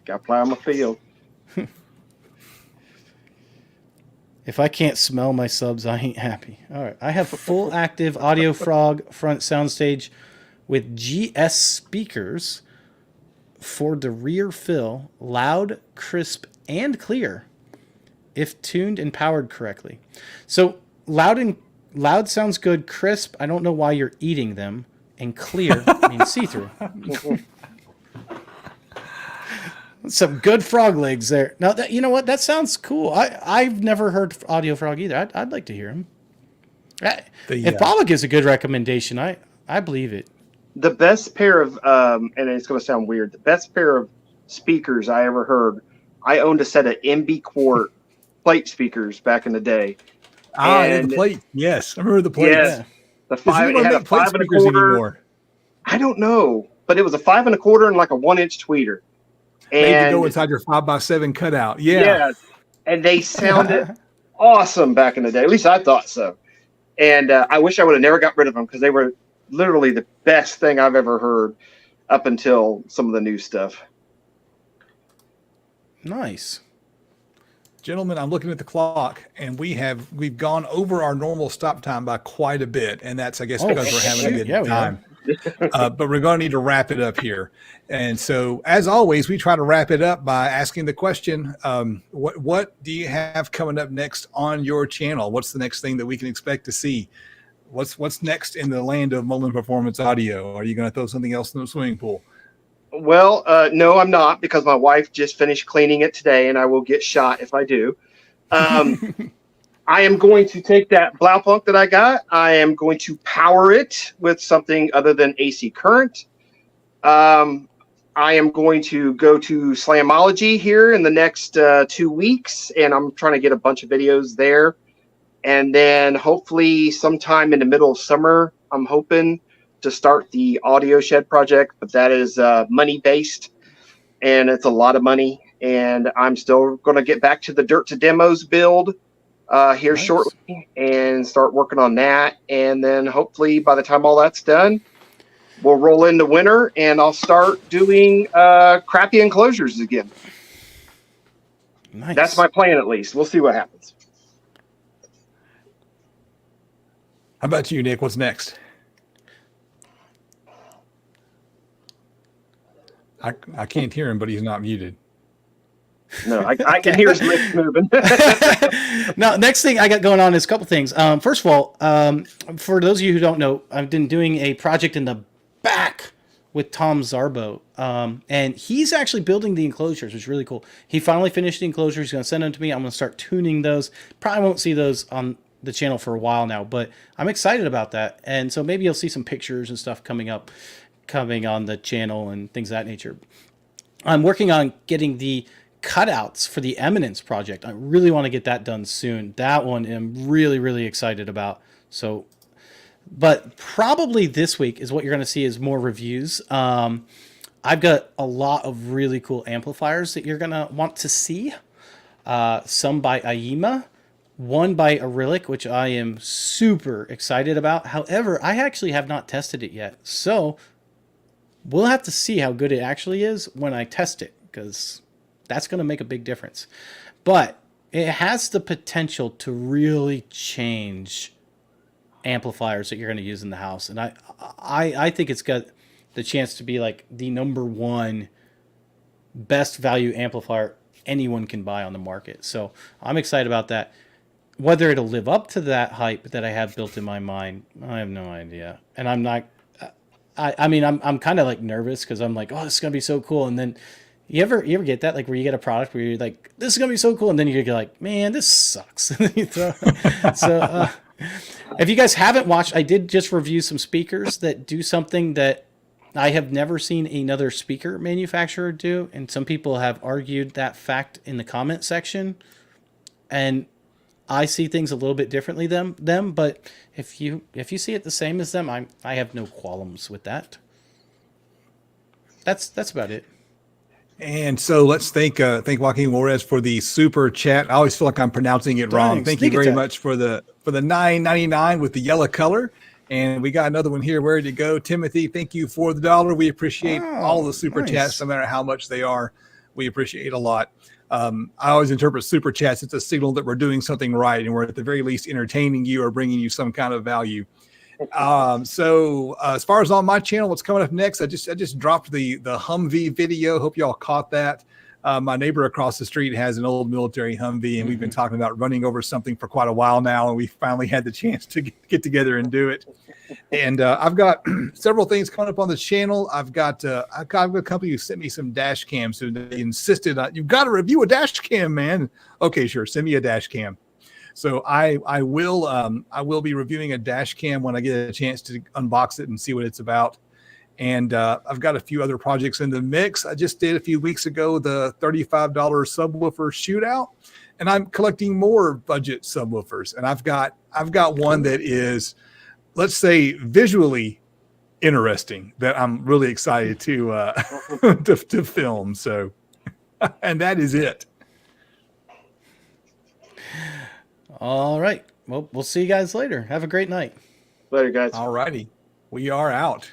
[SPEAKER 3] to plow my field.
[SPEAKER 2] If I can't smell my subs, I ain't happy. All right. I have full active Audio Frog front soundstage with GS speakers for the rear fill, loud, crisp, and clear, if tuned and powered correctly. So loud sounds good. Crisp, I don't know why you're eating them. And clear means see-through. Some good frog legs there. Now, you know what? That sounds cool. I've never heard Audio Frog either. I'd like to hear him. If Paula gives a good recommendation, I believe it.
[SPEAKER 3] The best pair of, and it's going to sound weird, the best pair of speakers I ever heard, I owned a set of MB Quart plate speakers back in the day.
[SPEAKER 1] The plate. Yes, I remember the plate.
[SPEAKER 3] Yes.
[SPEAKER 1] Yeah.
[SPEAKER 3] The five, it had a 5 1/4. Anymore? I don't know, but it was a 5 1/4 and like a 1-inch tweeter.
[SPEAKER 1] And to go inside your 5x7 cutout. Yeah.
[SPEAKER 3] Yes. And they sounded awesome back in the day. At least I thought so. And I wish I would have never got rid of them, because they were literally the best thing I've ever heard up until some of the new stuff.
[SPEAKER 2] Nice.
[SPEAKER 1] Gentlemen, I'm looking at the clock, and we've gone over our normal stop time by quite a bit, and that's, I guess, because we're having a good time. But we're going to need to wrap it up here. And so, as always, we try to wrap it up by asking the question, what do you have coming up next on your channel? What's the next thing that we can expect to see? What's next in the land of Mullin Performance Audio? Are you going to throw something else in the swimming pool?
[SPEAKER 3] Well, no, I'm not, because my wife just finished cleaning it today, and I will get shot if I do. I am going to take that Blaupunk that I got. I am going to power it with something other than AC current. I am going to go to Slamology here in the next 2 weeks, and I'm trying to get a bunch of videos there. And then hopefully sometime in the middle of summer, I'm hoping to start the Audio Shed project, but that is money-based, and it's a lot of money. And I'm still going to get back to the Dirt to Demos build here shortly and start working on that. And then hopefully by the time all that's done, we'll roll into winter, and I'll start doing crappy enclosures again.
[SPEAKER 2] Nice.
[SPEAKER 3] That's my plan, at least. We'll see what happens.
[SPEAKER 1] How about you, Nick? What's next? I can't hear him, but he's not muted.
[SPEAKER 3] No, I can hear his lips moving.
[SPEAKER 2] Now, next thing I got going on is a couple things. First of all, for those of you who don't know, I've been doing a project in the back with Tom Zarbo, and he's actually building the enclosures, which is really cool. He finally finished the enclosures. He's going to send them to me. I'm going to start tuning those. Probably won't see those on the channel for a while now, but I'm excited about that. And so maybe you'll see some pictures and stuff coming on the channel and things of that nature. I'm working on getting the cutouts for the Eminence project. I really want to get that done soon. That one I'm really, really excited about. So, but probably this week is what you're going to see is more reviews. I've got a lot of really cool amplifiers that you're going to want to see. Some by Aima, one by Arylic, which I am super excited about. However, I actually have not tested it yet. So we'll have to see how good it actually is when I test it, because that's going to make a big difference. But it has the potential to really change amplifiers that you're going to use in the house. And I think it's got the chance to be like the number one best value amplifier anyone can buy on the market. So I'm excited about that. Whether it'll live up to that hype that I have built in my mind, I have no idea. And I'm not, I mean, I'm kind of like nervous because I'm like, oh, this is going to be so cool. And then you ever get that, like where you get a product where you're like, this is going to be so cool. And then you're like, man, this sucks. And then you throw it. So if you guys haven't watched, I did just review some speakers that do something that I have never seen another speaker manufacturer do. And some people have argued that fact in the comment section. And I see things a little bit differently than them, but if you see it the same as them, I have no qualms with that. That's about it.
[SPEAKER 1] And so let's thank Joaquin Juarez for the super chat. I always feel like I'm pronouncing it wrong. Thank you very much for the $9.99 with the yellow color. And we got another one here ready to go. Timothy, thank you for the $1. We appreciate all the super chats, no matter how much they are. We appreciate it a lot. I always interpret super chats as a signal that we're doing something right and we're at the very least entertaining you or bringing you some kind of value. So as far as on my channel, what's coming up next, I just dropped the Humvee video. Hope y'all caught that. My neighbor across the street has an old military Humvee, and we've been talking about running over something for quite a while now, and we finally had the chance to get together and do it. And I've got several things coming up on the channel. I've got a company who sent me some dash cams, so they insisted on, you've got to review a dash cam, man. Okay, sure, send me a dash cam. So I will be reviewing a dash cam when I get a chance to unbox it and see what it's about. And I've got a few other projects in the mix. I just did a few weeks ago the $35 subwoofer shootout, and I'm collecting more budget subwoofers. And I've got one that is, let's say, visually interesting that I'm really excited to to film. So, and that is it.
[SPEAKER 2] All right. Well, we'll see you guys later. Have a great night.
[SPEAKER 3] Later, guys.
[SPEAKER 1] All righty. We are out.